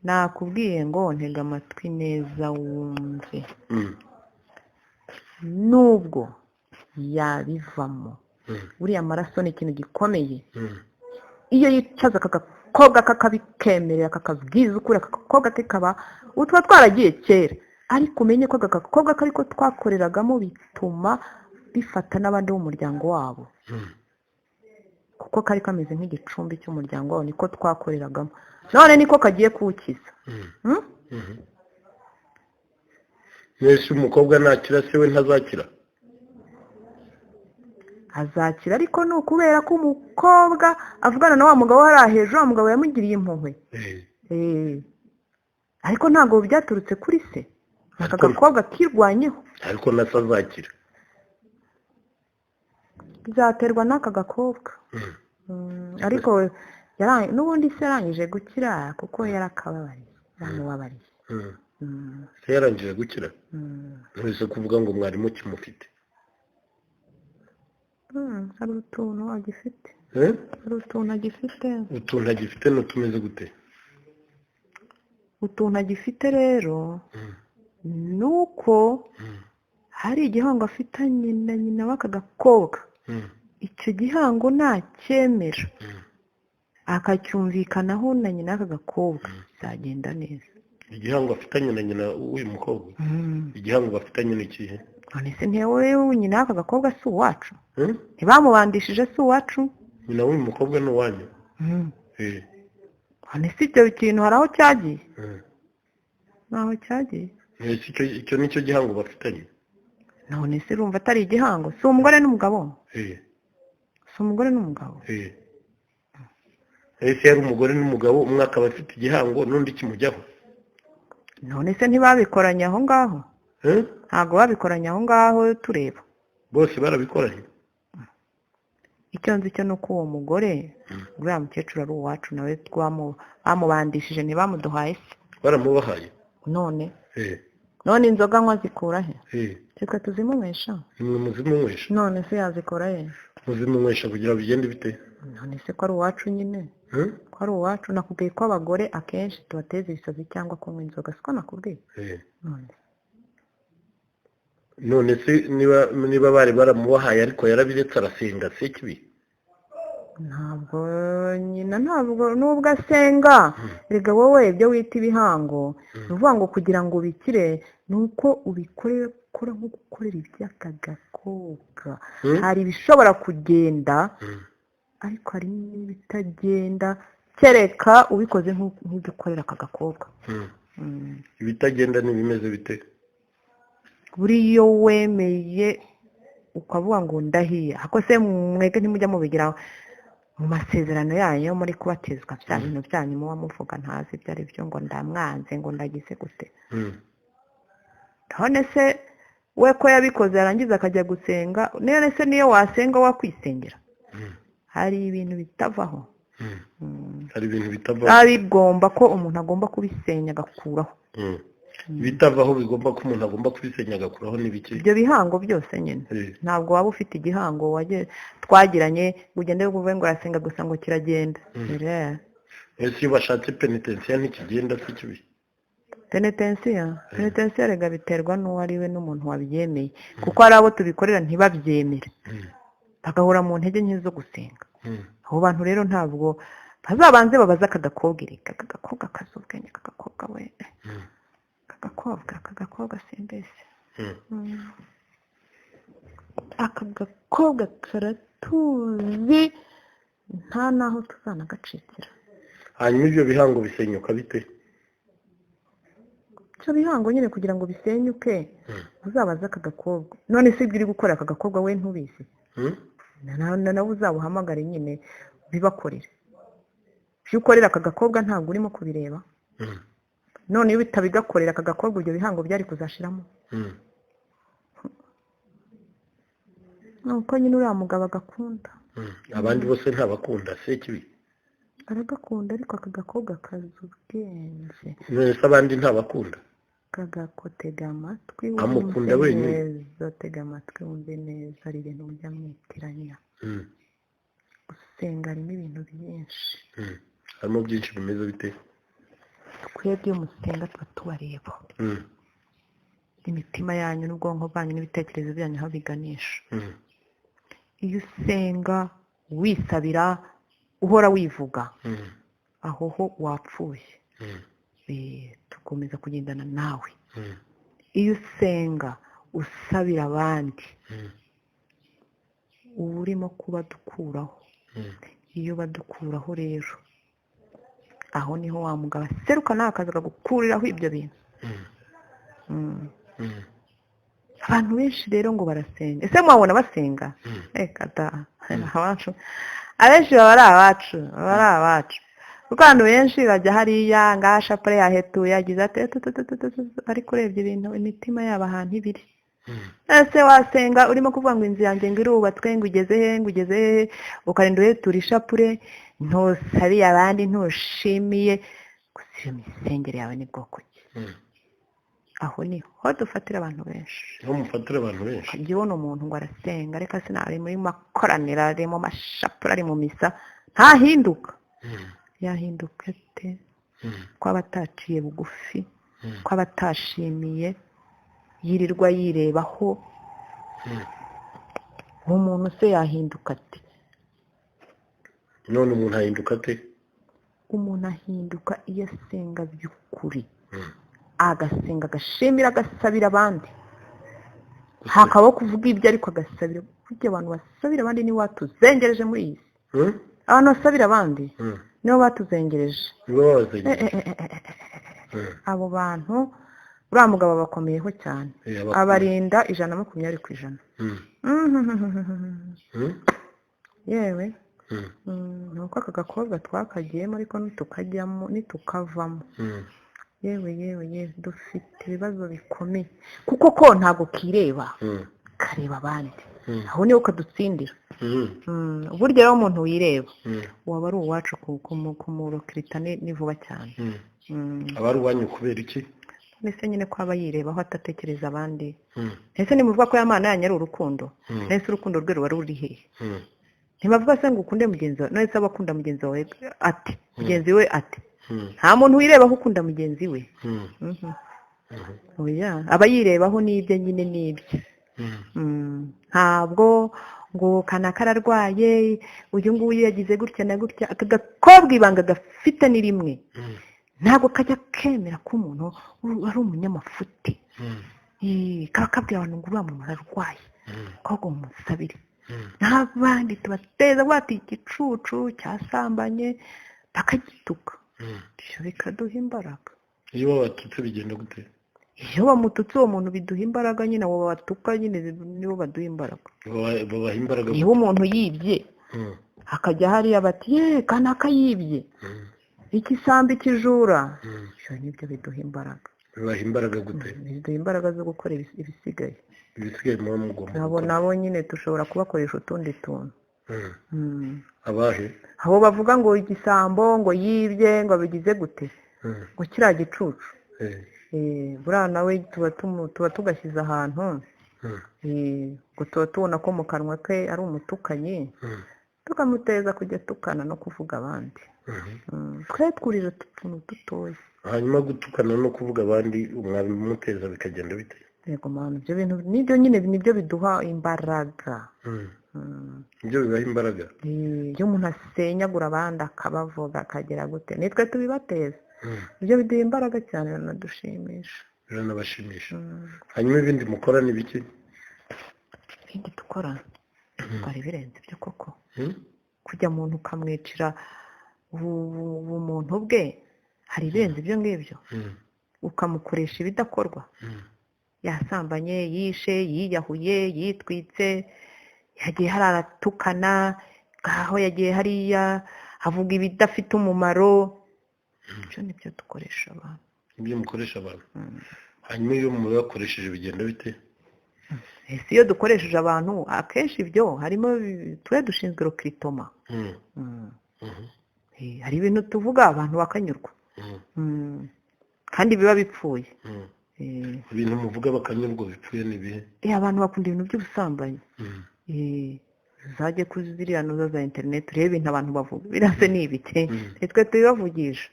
nakubwiye ngo ntega amatwi neza wumve nubwo yabivamo buriya amaraso ni ikintu gikomeye iyo yicaza aka gakobwa kakabikemerera kakabwiza ukuri aka gakobwa kikaba utwo twaragiye kera ariko umenye ko aka gakobwa kariko twakoreragamo bituma bifata n'abandi b'umuryango wabo kuko kari kameze nk'igicumbi cy'umuryango wabo niko twakoreragamo none niko kagiye kuwukiza mwese umukobwa nakira se we ntazakira azakira ariko ni ukubera ko umukobwa avugana na wa mugabo hariya hejuru wa mugabo yamugiriye impuhwe ariko ntabwo byaturutse kuri se aka gakobwa kirwanyeho ariko nasa azakira bizaterwa n'aka gakobwa ariko n'ubundi se yarangije gukira kuko yarakababariye yaramubabariye se yarangije gukira ntuzi kuvuga ngo mwarimu kimufite hari utuntu agifite utuntu agifite n'utumeze gute utuntu agifite rero ni uko hari igihango afitanye na nyina w'aka gakobwa icyo gihango nacyemera akacyumvikanaho na nyina w'aka gakobwa bizagenda neza igihango afitanye na nyina w'uyu mukobwa igihango bafitanye n'ikihe none se ntewe nyina w'aka gakobwa si uwacu ntibamubandishije si uwacu nyina w'uyu mukobwa ni uwanyu none se ibyo kintu hari aho cyagiye ntaho cyagiye icyo nicyo gihango bafitanye none se urumva atari igihango si umugore n'umugabo si umugore n'umugabo ese yari umugore n'umugabo umwe akaba afite igihango n'undi kimujyaho none se ntibabikoranye aho ngaho ntabwo babikoranye aho ngaho tureba bose barabikoranye icyo nzi cyo ni uko uwo mugore uriya mukecuru ari uwacu nawe bamubandishije ntibamuduhaye se baramubahaye none inzoga anywa zikura he reka tuzimunywesha nimwe muzimunywesha none se yazikora he muzimunywesha kugira bigende bite none se ko ari uwacu nyine ko ari uwacu nakubwiye ko abagore akenshi tubateza ibisazi cyangwa kunywa inzoga siko nakubwiye none se niba bari baramubahaye ariko yarabiretse arasenga se kibi ntabwo nyina ntabwo nubwo asenga rega wowe ibyo wita ibihango ni ukuvuga ngo kugira ngo ubikire ni uko ubikora nko gukorera iby'aka gakobwa hari ibishobora kugenda ariko hari n'ibitagenda kereka ubikoze nk'ibyo ukorera aka gakobwa ibitagenda n'ibimeze bite buriyo wemeye ukavuga ngo ndahiye ako se mwege ntimujya mubigira mu masezerano yanyu muri kubatizwa bya bintu byanyu muba muvuga ntazi ibyo ari byo ngo ndamwanze ngo ndagize gute none se we ko yabikoze yarangiza akajya gusenga none se niyo wasenga wakwisengera hari ibintu bitavaho hari ibintu bitavaho bigomba ko umuntu agomba kubisenya agakuraho bitavaho bigomba ko umuntu agomba kubisenya agakuraho n'ibiki ibyo bihango byose nyine ntabwo waba ufite igihango twagiranye ngo ugende uvuge ngo arasenga gusa ngo kiragenda ese iyo bashatse penitensiya ntikigenda si kibi penitensiya rega biterwa n'uwo ari we n'umuntu wabyemeye kuko hari abo tubikorera ntibabyemere bagahura mu ntege nke zo gusenga abo bantu rero ntabwo bazabanze babaze aka gakobwa aka gakobwa kazi ubwenge aka gakobwa we aka gakobwa simbese aka gakobwa karatuzi nta naho tuzanagacikira hanyuma ibyo bihango bisenyuka bite ibyo bihango nyine kugira ngo bisenyuke uzabaze aka gakobwa none se ibyo uri gukora aka gakobwa we ntubizi nawe uzabuhamagare nyine bibakorere ibyo ukorera aka gakobwa ntabwo urimo kubireba none iyo bitabigakorera aka gakobwa ibyo bihango byari kuzashiramo nuko nyine uriya mugabo agakunda abandi bose ntabakunda se kibi aragakunda ariko aka gakobwa kazi ubwenge none se abandi ntabakunda kagakotega amatwi amukunda wenyine neza, tega amatwi wumve neza, hari ibintu mujya mwitiranya. Gusenga harimo ibintu byinshi, harimo byinshi bimeze bite? twebwe iyo musenga tuba tubareba imitima yanyu n'ubwonko bwanyu n'ibitekerezo byanyu aho biganisha. Iyo usenga wisabira uhora wivuga, aho ho wapfuye, tukomeza kugendana nawe. Iyo usenga usabira abandi, uba urimo kubadukuraho. Iyo badukuraho rero, aho niho wa mugabo aseruka nawe akaza akagukuriraho ibyo bintu. Abantu benshi rero ngo barasenga. Ese mwabona basenga? Reka da, abacu abenshi baba ari abacu, kuko abantu benshi bajya hariya ngaha shapure yahetuye yagize ati ariko urebye ibintu imitima yabo ahantu ibiri. Ese wasenga urimo kuvuga ngo inzu yanjye ngo irubatswe, ngo ugeze he, ukarinda uhetura ishapure, ntusabiye abandi, ntushimiye, gusa iyo misengere yawe ni bwoko ki? Aho niho dufatira abantu benshi. Aho mufatira abantu benshi. Ukajya ubona umuntu ngo arasenga, reka sinari muri makoraniro, ari mu mashapure, ari mu misa, ntahinduka. Yahinduka ate? Ko abataciye bugufi, ko abatashimiye, yirirwa yirebaho. Umuntu se yahinduka ate? None umuntu ahinduka ate? Umuntu ahinduka iyo asenga by'ukuri, agasenga, agashimira, agasabira abandi. Hakabaho kuvuga ibyo ariko agasabira. Burya abantu basabira abandi nibo batuzengereje muri iyi si. Abantu basabira abandi nibo batuzengereje. Abo bantu uriya mugabo bakomeyeho cyane, abarinda 120%. Yewe nuko aka gakobwa twakagiyemo ariko nitukavamo, yewe dufite ibibazo bikomeye, kuko ko ntago kireba, kareba abandi. Aho niho kadutsindira. Burya rero umuntu wireba waba ari uwacu kumurokirita ni vuba cyane. Aba ari uwanyu kubera iki? Mbese nyine ko aba yirebaho atatekereza abandi. Ese nimuvuga ko Imana yanyu ari urukundo, nese urukundo rwe ruba ruri hehe? Ntibavuga se ngo ukunde mugenzi wawe, nese abakunda mugenzi wawe ati, mugenzi we ati. Nta muntu wirebaho ukunda mugenzi we. Oya, aba yirebaho n'ibyo nyine n'ibyo. Ntabwo ngo kanaka ararwaye, uyu nguyu yagize gutya na gutya. Aka gakobwa ibanga gafite ni rimwe, ntabwo kajya kemera ko umuntu ari umunyamafuti. Kakabwira abantu ngo uriya muntu ararwaye, ahubwo mumusabire. N'abandi tubateza bati igicucu cyasambanye bakagituka, ibyo bikaduha imbaraga. Iyo wabatutse bigenda gute? Iyo bamututse uwo muntu biduha imbaraga nyine, abo batuka nyine nibo baduha imbaraga. Babaha imbaraga. Iyo umuntu yibye akajya hariya bati ye kanaka yibye, igisambi kijura, ibyo nibyo biduha imbaraga. Bibaha imbaraga gute? Biduha imbaraga zo gukora ibisigaye. Ibisigaye muba mugomba. Nabo nyine dushobora kubakoresha utundi tuntu. Abahe? Abo bavuga ngo igisambo, ngo yibye, ngo bigize gute, ngo kiriya gicucu. Buriya nawe tuba tugashyize ahantu, ngo tuba tubona ko mu kanwa ke ari umutukanyi, tukamuteza kujya tukana no kuvuga abandi. Twe twurira utuntu dutoya. Hanyuma gutukana no kuvuga abandi umwabimuteza bikagenda bite? Yego mwana, ibyo bintu nibyo nyine nibyo biduha imbaraga. Ibyo bibaha imbaraga. Iyo umuntu asenyagura abandi akabavuga akagera gute, nitwe tubibateza. Ibyo biduha imbaraga cyane, biranadushimisha. Biranabashimisha. Hanyuma ibindi mukora ni biki? Ibindi dukora twari birenze ibyo koko. Kujya muntu ukamwicira ubumuntu bwe, hari ibirenze ibyo ngibyo. Ukamukoresha ibidakorwa. Yasambanye, yishe, yiyahuye, yitwitse, yagiye haratukana, aho yagiye hariya avuga ibidafite umumaro. Ibyo nibyo dukoresha abantu. Ibyo mukoresha abantu. Hanyuma iyo mubakoresheje bigenda bite? Ese iyo dukoresheje abantu akenshi ibyo harimo twe dushinzwe rokritoma. Hari ibintu tuvuga abantu bakanyurwa, kandi biba bipfuye. ibintu muvuga bakanyurwa bipfuye n'ibihe abantu bakunda ibintu by'ubusambanyi zajye kuri ziriya noza za interineti urebe ibintu abantu bavuga birase ni ibiki nitwe tubibavugisha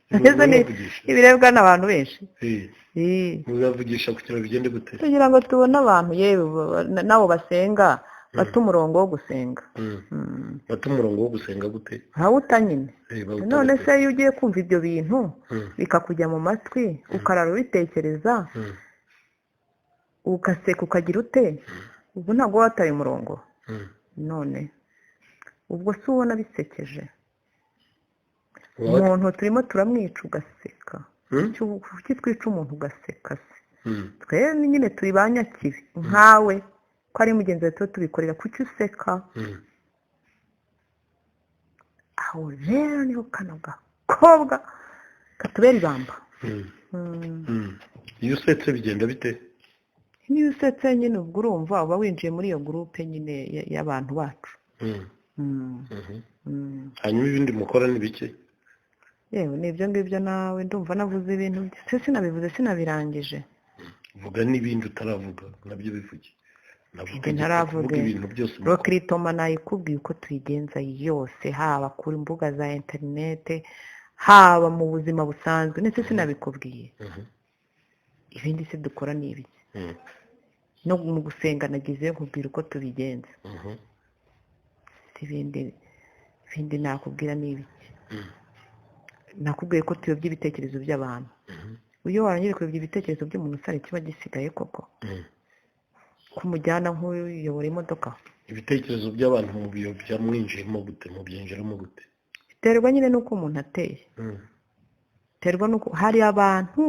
ibirebwa n'abantu benshi mubibavugisha kugira bigende gute kugira ngo tubone abantu yewe nabo basenga bata umurongo wo gusenga bata umurongo wo gusenga gute ntawuta nyine none se iyo ugiye kumva ibyo bintu bikakujya mu matwi ukarara ubitekereza ugaseka ukagira ute ubwo ntabwo wataye umurongo none ubwo si ubona bisekeje umuntu turimo turamwica ugaseka kuki twica umuntu ugaseka se twe nyine turi ba nyakibi nkawe ko ari mugenzi wawe tuba tubikorera kuki useka aho rero niho kano gakobwa katubera ibamba iyo usetse bigenda bite niyo usetse nyine ubwo urumva uba winjiye muri iyo gurupe nyine y'abantu bacu hanyuma ibindi mukora ni bike yewe ni ibyo ngibyo nawe ndumva navuze ibintu se sinabivuze sinabirangije vuga n'ibindi utaravuga nabyo bivuge ntaravuge rokiritoma nayikubwiye uko tuyigenza yose haba kuri mbuga za interinete haba mu buzima busanzwe ndetse sinabikubwiye ibindi se dukora ni ibiki no mu gusenga nagize nkubwira uko tubigenza ibindi nakubwira ni ibiki nakubwiye ko tuyobya ibitekerezo by'abantu iyo warangije kuyobya ibitekerezo by'umuntu usanga kiba gisigaye koko kumujyana nk'uyobora imodoka ibitekerezo by'abantu mu biyobya mwinjiyemo gute mubyinjiramo gute biterwa nyine n'uko umuntu ateye biterwa n'uko hari abantu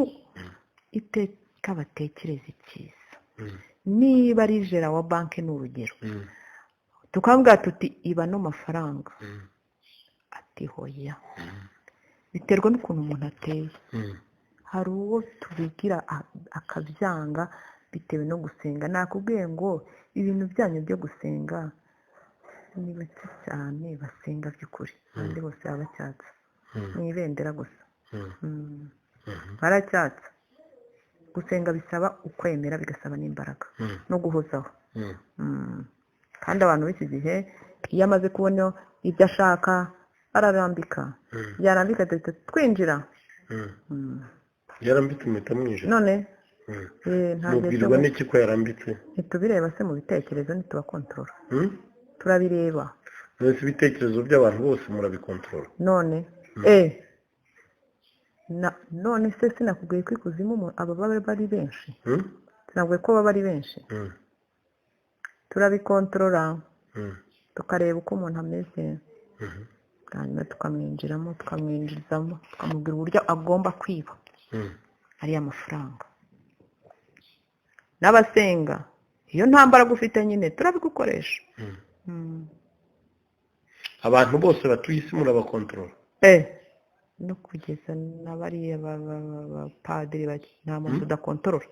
iteka batekereza icyiza niba ari jera wa banki ni urugero tukambwira tuti iba no mafaranga ati hoya biterwa n'ukuntu umuntu ateye hari uwo tubigira akabyanga bitewe no gusenga nakubwiye ngo ibintu byanyu byo gusenga ni bake cyane basenga by'ukuri kandi bose baba bacyatsa ni ibendera gusa baracyatsa gusenga bisaba ukwemera bigasaba n'imbaraga no guhozaho kandi abantu b'iki gihe iyo amaze kubona ibyo ashaka ararambika yarambika duhita twinjira yarambitse impeta mwinjira none mubwirwa n'iki ko yarambitse ntitubireba se mu bitekerezo ntitubakontorora turabireba mwese ibitekerezo by'abantu bose murabikontorora none none se sinakubwiye ko ikuzimu aba baba bari benshi sinakubwiye ko baba ari benshi turabikontorora tukareba uko umuntu ameze hanyuma tukamwinjiramo tukamwinjizamo tukamubwira uburyo agomba kwiba ariya mafaranga n'abasenga iyo nta mbaraga ufite nyine turabigukoresha abantu bose batuye isi murabakontorora no kugeza na bariya bapadiri nta muntu tudakontorora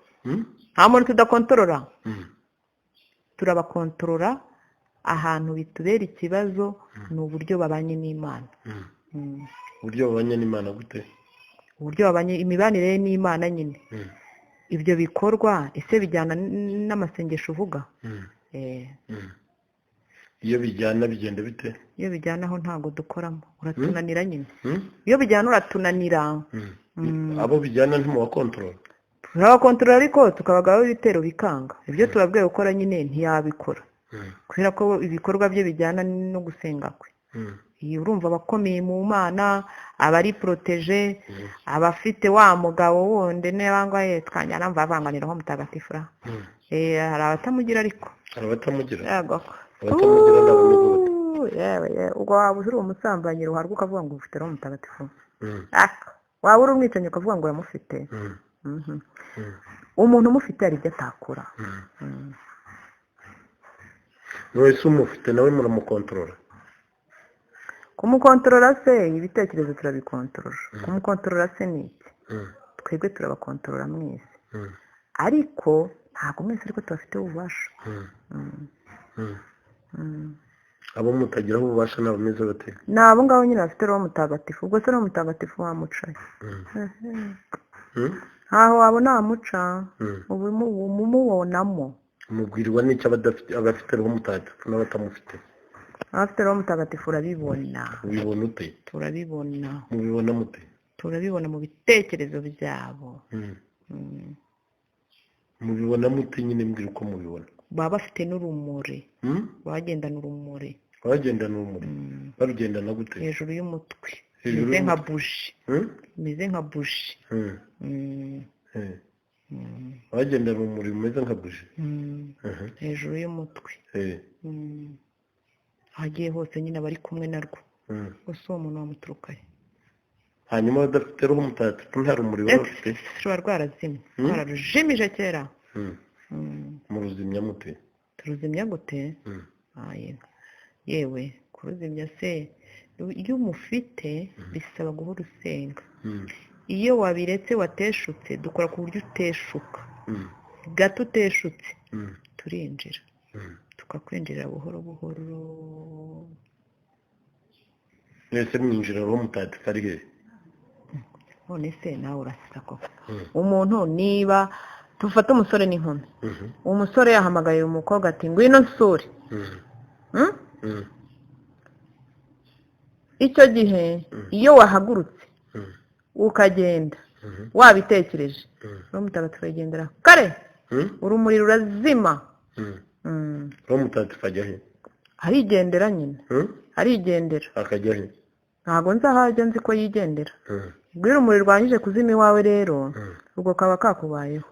nta muntu tudakontorora turabakontorora ahantu bitubera ikibazo ni uburyo babanye n'Imana uburyo babanye n'Imana gute uburyo babanye imibanire n'Imana nyine ibyo bikorwa ese bijyana n'amasengesho uvuga iyo bijyana bigenda bite iyo bijyana aho ntabwo dukoramo uratunanira nyine iyo bijyana uratunanira abo bijyana ntimubakontorora turabakontorora ariko tukabagaho ibitero bikanga ibyo tubabwiye gukora nyine ntiyabikora kubera ko ibikorwa bye bijyana no gusenga kwe iyo urumva abakomeye mu Mana abari poroteje abafite wa mugabo wundi n'abangwaye twanjyana mvavanganiraho mutagatifu hari abatamugira ariko hari abatamugira abatamugira yewe ubwo waba uri umusambanyi ruharwa ukavuga ngo ufite roho mutagatifu waba uri umwicanyi ukavuga ngo uramufite umuntu umufite hari ibyo atakora wese umufite nawe muramukontorora kumukontorora se ibitekerezo turabikontorora kumukontorora se ni iki twebwe turabakontorora mwese ariko ntabwo mwese ariko tubafiteho ububasha abo mutagiraho ububasha ni abameze bate ni abo ngabo nyine bafite roho mutagatifu ubwo se roho mutagatifu wamucaye ntaho wabona wamuca ubu mumubonamo umubwirwa n'icyo abafite roho mutagatifu n'abatamufite. abafite roho mutagatifu urabibona. ubibona ute? turabibona. mubibona mute? turabibona mu bitekerezo byabo. mubibona mute nyine mbwira uko mubibona? baba bafite n'urumuri. bagendana urumuri. bagendana urumuri. barugendana gute? hejuru y'umutwe. meze nka buji. meze nka buji. bagendana urumuri rumeze nka buji. hejuru y'umutwe. hagiye hose nyine bari kumwe narwo. gusa uwo muntu wamuturukaye. hanyuma badafite roho mutagatifu nta rumuri baba bafite? rushobora rwarazimye. rwararujimije kera. muruzimya mute? turuzimya gute? yewe kuruzimya se iyo umufite bisaba guhora usenga. iyo wabiretse wateshutse dukora ku buryo uteshuka gato. uteshutse turinjira tukakwinjira buhoro buhoro. mwese mwinjira roho mutagatifu ari he? none se nawe urasa koko. umuntu niba tufata umusore n'inkumi. umusore yahamagaye umukobwa ati ngwino nsure. icyo gihe iyo wahagurutse ukagenda wabitekereje roho mutagatifu agendera kare. urumuri rurazima. roho mutagatifu ajya he? arigendera nyine. arigendera. akajya he? ntabwo nzi aho ajya, nzi ko yigendera. ubwo iyo urumuri rwangije kuzima iwawe rero ubwo kaba kakubayeho.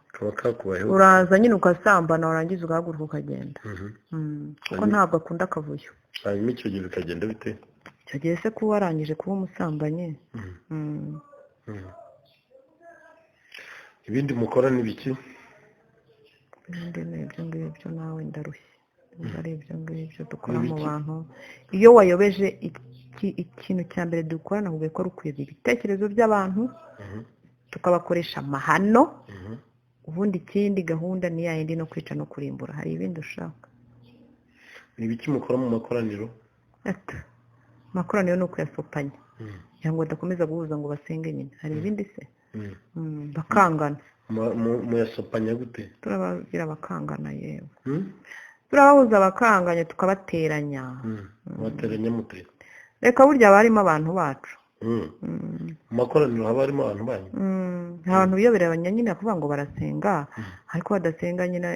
uraza nyine ugasambana warangiza ugahaguruka ukagenda. kuko ntabwo akunda akavuyo. hanyuma icyo gihe bikagenda bite? icyo gihe se kuba warangije kuba umusambanyi. ibindi mukora ni biki? ibindi ni ibyo ngibyo nawe ndarushye. ari ibyo ngibyo dukora mu bantu. iyo wayobeje ikintu cya mbere dukora ntabwo ko ari ukwiba ibitekerezo by'abantu tukabakoresha amahano. ubundi ikindi gahunda ni ya yindi no kwica no kurimbura. hari ibindi ushaka? ni ibiki mukora mu makoraniro? amakoraniro ni ukuyasopanya kugira ngo badakomeza guhuza ngo basenge nyine. hari ibindi se? bakangana. muyasopanya gute? turababwira bakangana. yewe turabahuza bakanganya tukabateranya. bateranya mute? reka burya haba harimo abantu bacu. mu makoraniro haba harimo abantu banyu? abantu biyoberanya nyine kuvuga ngo barasenga ariko badasenga nyine.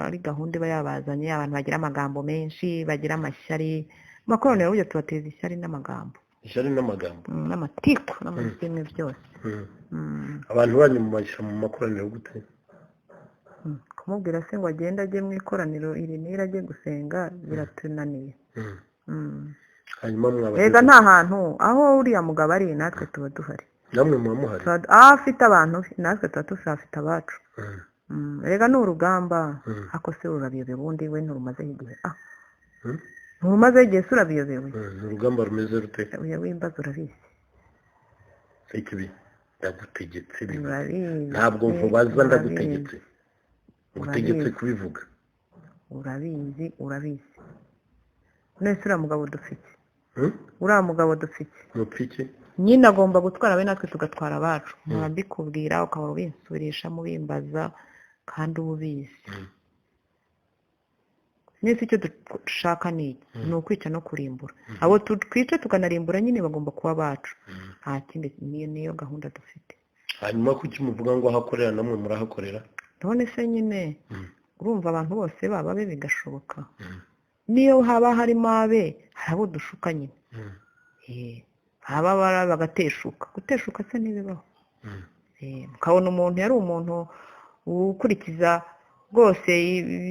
ari gahunda iba yabazanye. abantu bagira amagambo menshi bagira amashyari. mu makoraniro burya tubateza ishyari n'amagambo. ishyari n'amagambo n'amatiku n'amazimwe byose. abantu banyu mumashyira mu makoraniro gute? kumubwira se ngo agende ajye mu ikoraniro iri n'iri ajye gusenga biratunaniye. hanyuma rega nta hantu aho uriya mugabo ari natwe tuba duhari. namwe muba muhari? aho afite abantu natwe tuba dushafite abacu. rega ni urugamba. ako se urabiyobewe ubundi we nturumazeho igihe? nturumazeho igihe se urabiyobewe? ni urugamba rumeze rute? wimbaza urabizi. ikibi ndagutegetse ntabwo nkubaza ndagutegetse. utegetse kubivuga. urabizi nese uriya mugabo dufite. uriya mugabo dufite mupfike nyine agomba gutwara we natwe tugatwara abacu. nkaba mbikubwira ukaba ubinsurisha mubimbaza kandi uba ubizi. nese icyo dushaka ni iki? ni ukwica no kurimbura. abo twica tukanarimbura nyine bagomba kuba abacu. nta kindi. niyo gahunda dufite. hanyuma kuki muvuga ngo ahakorera namwe murahakorera? none se nyine urumva abantu bose baba be bigashoboka. niyo haba harimo abe hari abo dushuka nyine. haba bagateshuka. guteshuka se ntibibaho. ukabona umuntu yari umuntu ukurikiza rwose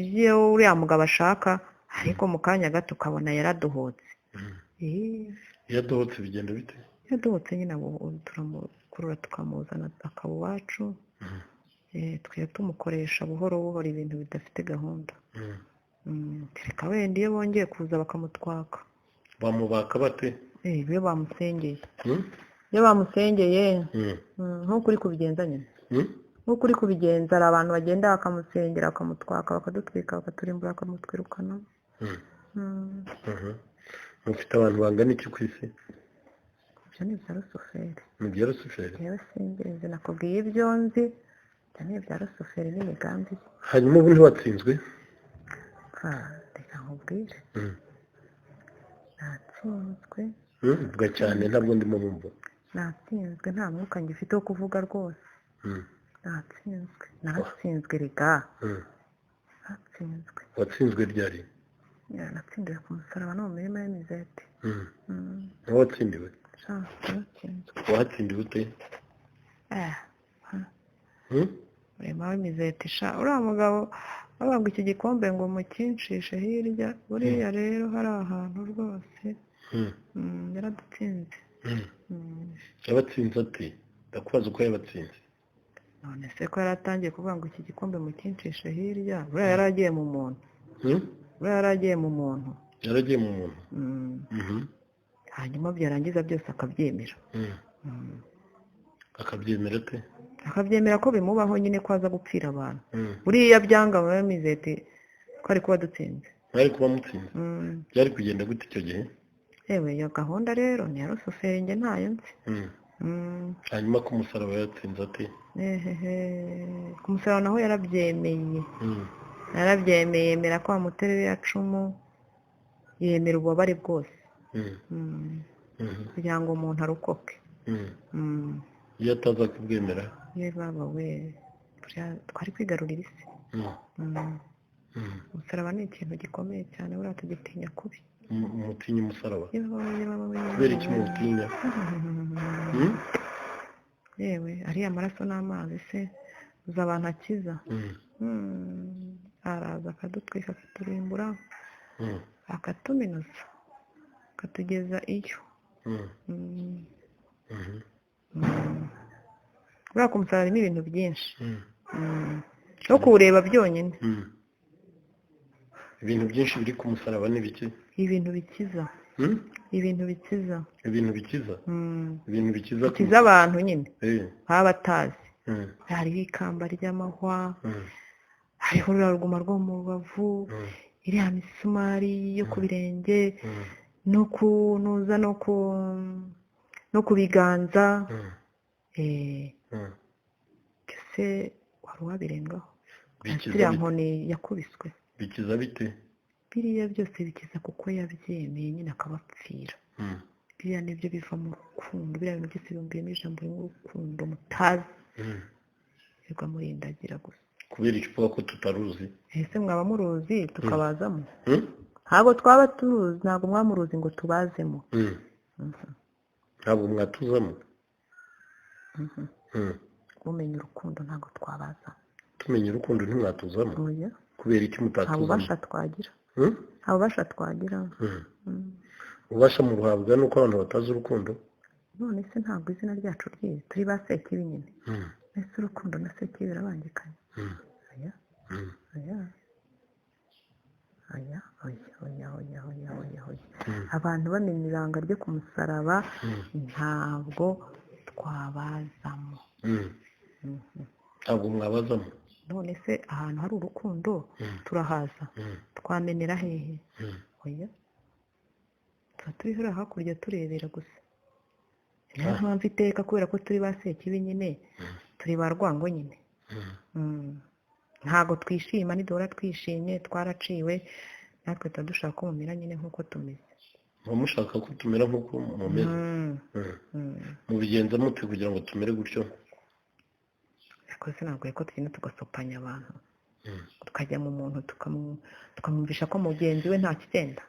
ibyo uriya mugabo ashaka ariko mu kanya gato ukabona yaradohotse. iyo adohotse bigenda bite? iyo adohotse nyine turamukurura tukamuzana akaba iwacu. twe tumukoresha buhoro buhoro ibintu bidafite gahunda. reka wenda iyo bongeye kuza bakamutwaka. bamubaka bate? iyo bamusengeye. iyo bamusengeye nk'uko uri kubigenza nyine. nk'uko uri kubigenza hari abantu bagenda bakamusengera bakamutwaka bakadutwika bakaturimbura bakamutwirukana. mufite abantu bangana iki ku isi? ibyo ni ibya rusuferi. Ni ibya rusuferi. Yewe sinzi nakubwiye ibyo nzi, ibyo ni ibya rusuferi n'imigambi ye. Hanyuma ubu ntiwatsinzwe? Reka nkubwire. Natsinzwe. Vuga cyane ntabwo ndimo bumva. Natsinzwe nta mwuka ngifite wo kuvuga rwose. Natsinzwe rega. Natsinzwe. Watsinzwe ryari? Natsindiwe ku musaraba no mu mirima y'imizeti. Watsindiwe? Natsinzwe. Watsindiwe ute? Umurima w'imizeti uriya mugabo bavuga iki gikombe ngo mukinshishe hirya, buriya rero hari ahantu rwose yaradutsinze. Yabatsinze ati? Ndakubaza uko yabatsinze. None se ko yaratangiye kuvuga ngo iki gikombe mukinshishe hirya, buriya yaragiye mu muntu. Yaragiye mu muntu. Yaragiye mu muntu. Hanyuma byarangiza byose akabyemera. Akabyemera ate? Akabyemera ko bimubaho nyine ko aza gupfira abantu. Buriya byanga mu mizeti ko ari kuba dutsinze. Mwari kuba mutsinze? Byari kugenda gute icyo gihe? Yewe iyo gahunda rero ni ya rusuferi njye ntayo nzi. Hanyuma ku musaraba yatsinze ate? Ku musaraba naho yarabyemeye. Yemera ko amuterera icumu, yemera ububabare bwose kugira ngo umuntu arokoke. Iyo ataza kubwemera? Ye baba we, twari kwigarurira isi. Umusaraba ni ikintu gikomeye cyane, buriya tugitinya kubi. Umutinya umusaraba? Kubera iki mutinya? Yewe ariya amaraso n'amazi se uzi abantu akiza. Araza akadutwika akaturimbura, akatuminuza, akatugeza iyo. Buriya ku musaraba harimo ibintu byinshi no kuwureba byonyine. Ibintu byinshi biri ku musaraba ni biki? Ibintu bikiza. Ibintu bikiza. Ibintu bikiza? Ibintu bikiza bikiza abantu nyine baba batazi. Hariho ikamba ry'amahwa, hariho urura ruguma rwo mu rubavu, iriya misumari yo ku birenge, no kunuza no ku biganza. Ese wari wabirengaho? Ziriya nkoni yakubiswe. Bikiza bite? Biriya byose bikiza kuko yabyemeye nyine akabapfira. Biriya nibyo biva mu rukundo, biriya bintu byose bibumbiyemo ijambo ry'urukundo mutazi. Reka murindagira gusa. Kubera iki uvuga ko tutaruzi? Ese mwaba muruzi tukabazamo? Ntabwo twaba turuzi, ntabwo mwamuruzi ngo tubazemo. Ntabwo mwatuzamo? Kumenya urukundo ntabwo twabazamo. Tumenya urukundo ntimwatuzamo? Kubera iki mutatuzamo? Nta bubasha twagira. Nta bubasha twagira. Ububasha mu ruhabwa nuko abantu batazi urukundo? None se ntabwo izina ryacu ryiza, turi ba sekibi nyine. Ese urukundo na sekibi birabangikanye? Abantu bamenya ibanga ryo ku musaraba ntabwo twabazamo. Ntabwo mwabazamo? None se ahantu hari urukundo turahaza, twamenera hehe? tuba turi hariya hakurya turebera gusa. Niyo mpamvu iteka kubera ko turi ba sekibi nyine, turi ba rwango nyine. Ntabwo twishima, niduhora twishimye twaraciwe, natwe tuba dushaka ko mumera nyine nk'uko tumeze. muba mushaka ko tumera nk'uko mumeze? Mubigenza mute kugira ngo tumere gutyo? Ariko sinagoye ko tugenda tugasopanya abantu, tukajya mu muntu tukamwumvisha ko mugenzi we nta kigenda.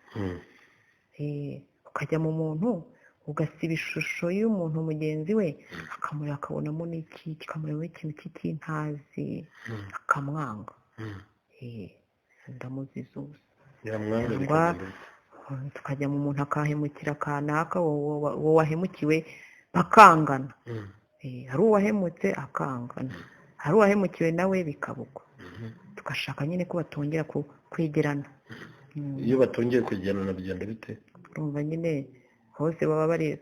Ukajya mu muntu ugasiba ishusho y'umuntu mugenzi we, akamureba akabonamo n'iki, kikamureba ikintu cy'ikintazi, akamwanga. Ndamuzizuza. Cyangwa tukajya mu muntu akahemukira kanaka, uwo wahemukiwe bakangana. Hari uwahemutse akangana, hari uwahemukiwe nawe bikabugwa. Tugashaka nyine ko batongera kwegerana. Iyo batongeye kwegerana bigenda bite? Urumva nyine hose baba bari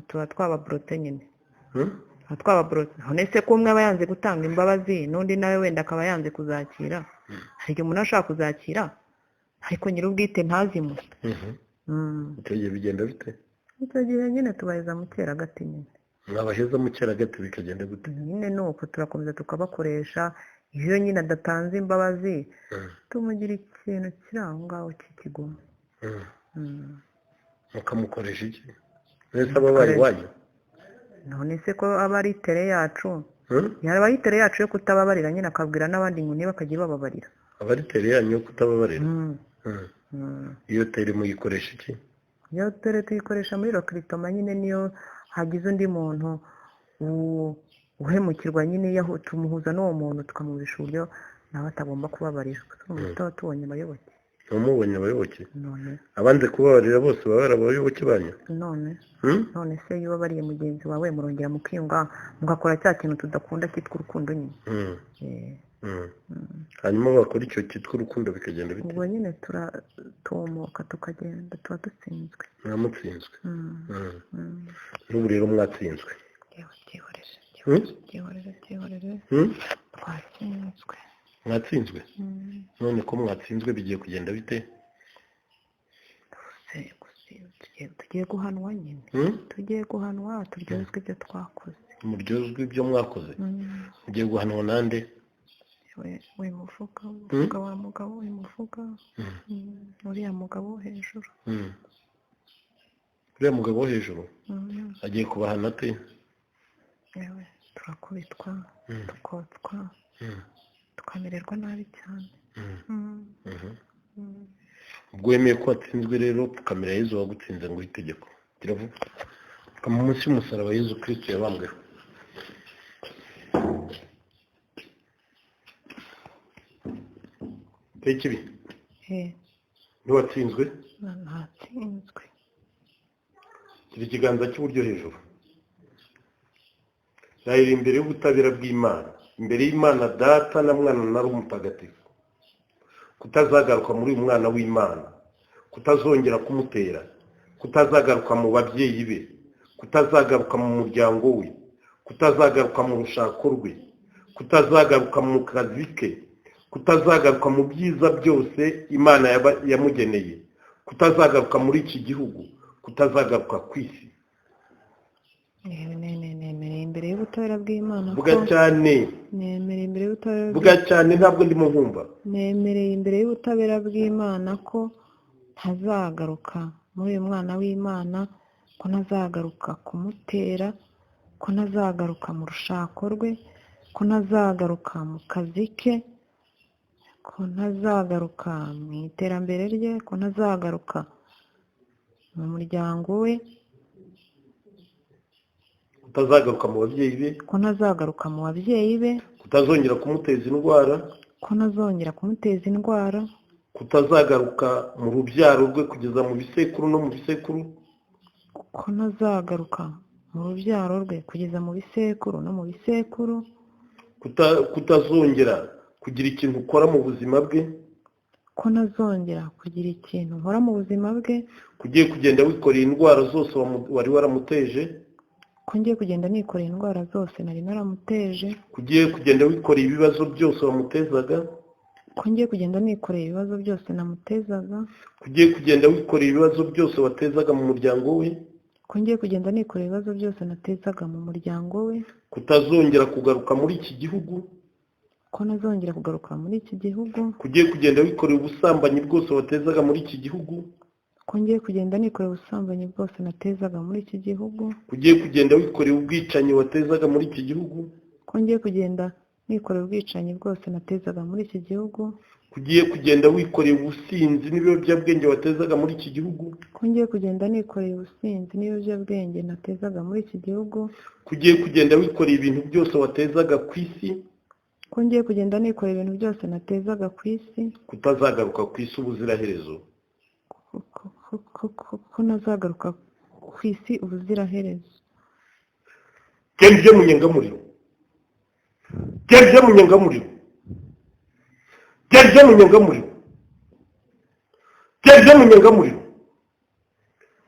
tuba twababorote nyine. Tuba twababorote. None se ko umwe aba yanze gutanga imbabazi n'undi nawe wenda akaba yanze kuzakira. Hari igihe umuntu ashaka kuzakira ariko nyir'ubwite ntazimure. Icyo gihe bigenda bite? icyo gihe nyine tubaheza mu cyeragati nyine. mwabaheza mu cyeragati bikagenda gute? nyine ni uko turakomeza tukabakoresha, iyo nyine adatanze imbabazi tumugira ikintu kiri aho ngaho cy'ikigoma. mukamukoresha iki? mwese ababaye iwanyu? none se ko aba ari tere yacu, yaba ari tere yacu yo kutababarira nyine akabwira n'abandi ngo niba bakajya bababarira. aba ari tere yanyu yo kutababarira? iyo tere muyikoresha iki? iyo tere tuyikoresha muri rokiritoma nyine, niyo hagize undi muntu uhemukirwa nyine tumuhuza n'uwo muntu tukamubisha uburyo nawe atagomba kubabarira. tutaba tubonye abayoboke. ntumubonye abayoboke? none abanze kubabarira bose baba ari abayoboke banyu? none se iyo ubabariye mugenzi wawe murongera mukiyunga mugakora cya kintu tudakunda cyitwa urukundo nyine. hanyuma bakora icyo cyitwa urukundo bikagenda bite? ubwo nyine turatumuka tukagenda, tuba dutsinzwe. mwamutsinzwe? n'ubu rero mwatsinzwe? byihorere twatsinzwe. mwatsinzwe? none ko mwatsinzwe bigiye kugenda bite? tugiye guhanwa nyine. tugiye guhanwa turyozwe ibyo twakoze. muryozwe ibyo mwakoze? mugiye guhanwa nande? we muvuga wa mugabo, we muvuga uriya mugabo wo hejuru. uriya mugabo wo hejuru agiye kubahana ate? yewe turakubitwa, tukotswa, tukamererwa nabi cyane. ubwo wemeye ko watsinzwe rero kamera Yezu wagutsinze ngo itegeko kiravuga kama munsi y'umusaraba Yezu Kristo yabambweho. Tekibi ntiwatsinzwe? ntatsinzwe. kiri ikiganza cy'uburyo hejuru, rayira imbere y'ubutabera bw'Imana, imbere y'Imana Data na Mwana na Roho Mutagatifu, kutazagaruka muri uyu mwana w'Imana, kutazongera kumutera, kutazagaruka mu babyeyi be, kutazagaruka mu muryango we, kutazagaruka mu rushako rwe, kutazagaruka mu kazi ke, kutazagaruka mu byiza byose Imana yamugeneye, kutazagaruka muri iki gihugu, kutazagaruka ku isi. nemereye imbere y'ubutabera bw'Imana ko vuga cyane, nemereye imbere y'ubutabera vuga cyane ntabwo ndimo nkumva. nemereye imbere y'ubutabera bw'Imana ko ntazagaruka muri uyu mwana w'Imana, ko ntazagaruka kumutera, ko ntazagaruka mu rushako rwe, ko ntazagaruka mu kazi ke, ko ntazagaruka mu iterambere rye, ko ntazagaruka mu muryango we, kutazagaruka mu babyeyi be, ko ntazagaruka mu babyeyi be, kutazongera kumuteza indwara, ko ntazongera kumuteza indwara, kutazagaruka mu rubyaro rwe kugeza mu bisekuru no mu bisekuru, ko ntazagaruka mu rubyaro rwe kugeza mu bisekuru no mu bisekuru, kutazongera kugira ikintu ukora mu buzima bwe, ko ntazongera kugira ikintu nkora mu buzima bwe, kugiye kugenda wikoreye indwara zose wari waramuteje, ko ngiye kugenda nikoreye indwara zose nari naramuteje, kugiye kugenda wikoreye ibibazo byose wamutezaga, ko ngiye kugenda nikoreye ibibazo byose namutezaga, kugiye kugenda wikoreye ibibazo byose watezaga mu muryango we, ko ngiye kugenda nikoreye ibibazo byose natezaga mu muryango we, kutazongera kugaruka muri iki gihugu, ko ntazongera kugaruka muri iki gihugu, kugiye kugenda wikoreye ubusambanyi bwose watezaga muri iki gihugu, ko ngiye kugenda nikoreye ubusambanyi bwose natezaga muri iki gihugu, kugiye kugenda wikoreye ubwicanyi watezaga muri iki gihugu, ko ngiye kugenda nikoreye ubwicanyi bwose natezaga muri iki gihugu, kugiye kugenda wikoreye ubusinzi n'ibiyobyabwenge watezaga muri iki gihugu, ko ngiye kugenda nikoreye ubusinzi n'ibiyobyabwenge natezaga muri iki gihugu, kugiye kugenda wikoreye ibintu byose watezaga ku isi, ko ngiye kugenda nikoreye ibintu byose natezaga ku isi, kutazagaruka ku isi ubuziraherezo, ko ntazagaruka ku isi ubuziraherezo. Gerje munyengamuriro, gerje munyengamuriro, gerje munyengamuriro, gerje munyengamuriro,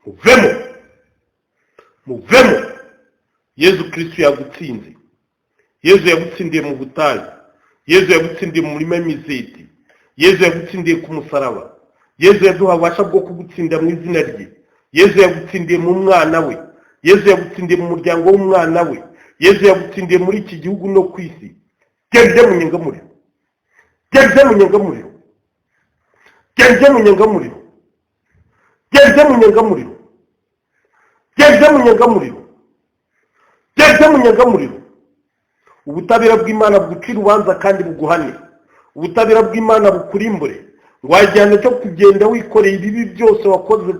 muvemo, muvemo. Yezu Kristo yagutsinze, Yezu yagutsindiye mu butayu, Yezu yagutsindiye mu murima w'imizeti, Yezu yagutsindiye ku musaraba, Yezu yaduha ububasha bwo kugutsinda mu izina rye, Yesu yagutsindiye mu mwana we, Yesu yagutsindiye mu muryango w'umwana we, Yesu yagutsindiye muri iki gihugu no ku isi. Gende mu nyengamuriro, gende mu nyengamuriro, gende mu nyengamuriro, gende mu nyengamuriro, gende mu nyengamuriro, gende mu nyengamuriro. Ubutabera bw'Imana bugucira urubanza kandi buguhane. Ubutabera bw'Imana bukurimbure. Ngwajyane cyo kugenda wikoreye ibibi byose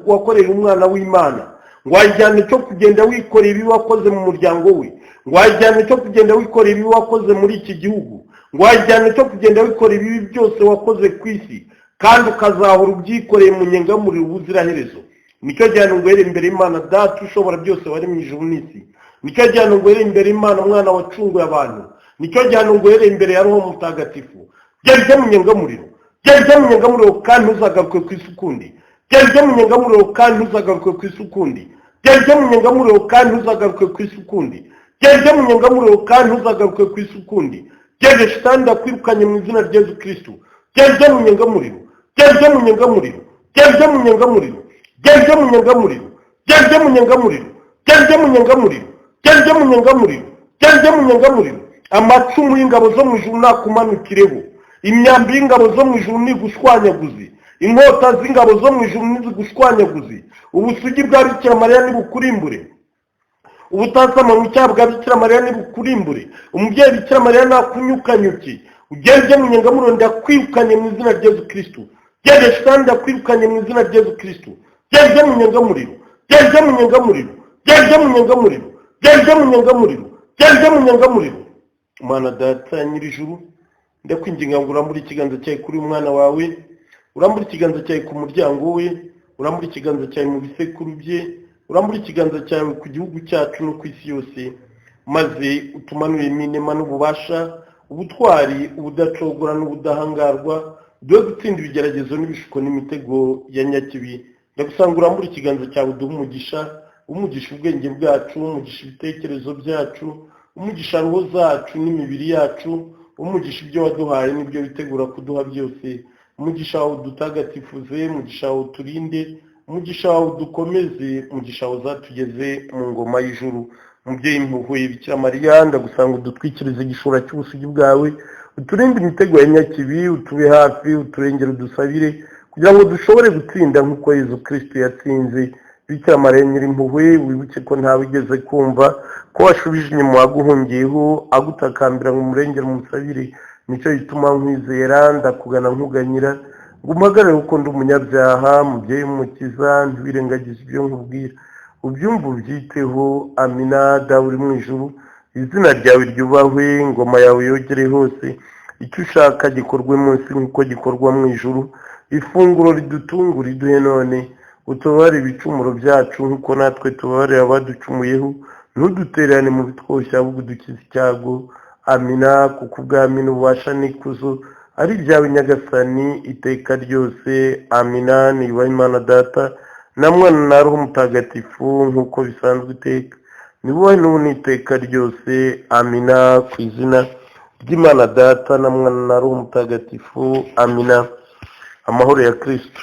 wakoreye umwana w'Imana. Ngwajyane cyo kugenda wikoreye ibibi wakoze mu muryango we. Ngwajyane cyo kugenda wikoreye ibibi wakoze muri iki gihugu. Ngwajyane cyo kugenda wikoreye ibibi byose wakoze ku isi, kandi ukazahora ubyikoreye mu nyengamuriro ubuziraherezo. Nicyo gihano ngwere imbere y'Imana Data ushobora byose wari mu ijuru n'isi. Nicyo gihano ngwere imbere y'Imana Umwana wacunguye abantu. Nicyo gihano ngwere imbere ya Roho Mutagatifu. Gende mu nyengamuriro, gende mu nyengamuriro kandi ntuzagaruke ku isi ukundi. Gende mu nyengamuriro kandi ntuzagaruke ku isi ukundi. Gende mu nyengamuriro kandi ntuzagaruke ku isi ukundi. Gende mu nyengamuriro kandi ntuzagaruke ku isi ukundi. Gende shitani ndakwirukanye mu izina rya Yesu Kristo. Gende mu nyengamuriro, gende mu nyengamuriro, gende mu nyengamuriro, gende mu nyengamuriro, gende mu nyengamuriro, gende mu nyengamuriro, gende mu nyengamuriro, gende mu nyengamuriro. Amacumu y'ingabo zo mu ijuru nakumanukireho. Imyambi y'ingabo zo mu ijuru nigushwanyaguze. Inkota z'ingabo zo mu ijuru nizigushwanyaguze. Ubusugi bwa Bikira Mariya nibukurimbure. Ubutasama mu cyaha bwa Bikira Mariya nibukurimbure. Umubyeyi Bikira Mariya nakunyukanyuke. Ugende mu nyengamuriro ndakwirukanye mu izina rya Yesu Kristo. Gende shitani ndakwirukanye mu izina rya Yesu Kristo. Gende mu nyengamuriro, gende mu nyengamuriro, gende mu nyengamuriro, gende mu nyengamuriro, gende mu nyengamuriro. Mana Data nyir'ijuru, ndakwinginga ngo urambure ikiganza cyawe kuri umwana wawe, urambure ikiganza cyawe ku muryango we, urambure ikiganza cyawe mu bisekuru bye, urambure ikiganza cyawe ku gihugu cyacu no ku isi yose, maze utumanure iminema n'ububasha, ubutwari, ubudacogora n'ubudahangarwa, dore gutsinda ibigeragezo n'ibishuko n'imitego ya nyakibi. Ndagusanga urambure ikiganza cyawe uduhe umugisha ubwenge bwacu, umugisha ibitekerezo byacu, umugisha roho zacu n'imibiri yacu, umugisha ibyo waduhaye n'ibyo witegura kuduha byose. Umugisha wawe udutagatifuze, umugisha wawe uturinde, umugisha wawe udukomeze, umugisha wawe uzatugeze mu ngoma y'ijuru. Umubyeyi impuhwe Bikira Mariya, ndagusanga udutwikirize igishura cy'ubusugi bwawe, uturinde imitego ya nyakibi, utube hafi, uturengere, udusabire kugira ngo dushobore gutsinda nk'uko Yesu Kristo yatsinze. Bikira Mariya nyir'impuhwe, wibuke ko ntawe ugeze kumva ko washubije inyuma waguhungiyeho agutakambira ngo umurengere umusabire. Nicyo gituma nkwizera ndakugana nkuganyira ngo umpagarare kuko ndi umunyabyaha. Mubyeyi w'umukiza, ntiwirengagize ibyo nkubwira, ubyumve ubyiteho. Amina. Dawe uri mu ijuru, izina ryawe ryubahwe, ingoma yawe yogere hose, icyo ushaka gikorwe munsi nk'uko gikorwa mu ijuru. Ifunguro ridutungura iduhe none, utubare ibicumuro byacu nk'uko natwe tubabarira abaducumuyeho, ntudutererane mu bitwoshya ahubwo udukize icyago. Amina. Kuko ubwami n'ububasha n'ikuzo ari ibyawe Nyagasani iteka ryose. Amina. Niyubahe Imana Data na Mwana na Roho Mutagatifu nk'uko bisanzwe iteka, nibubahe n'ubu n'iteka ryose. Amina. Ku izina ry'Imana Data na Mwana na Roho Mutagatifu. Amina. Amahoro ya Kristo.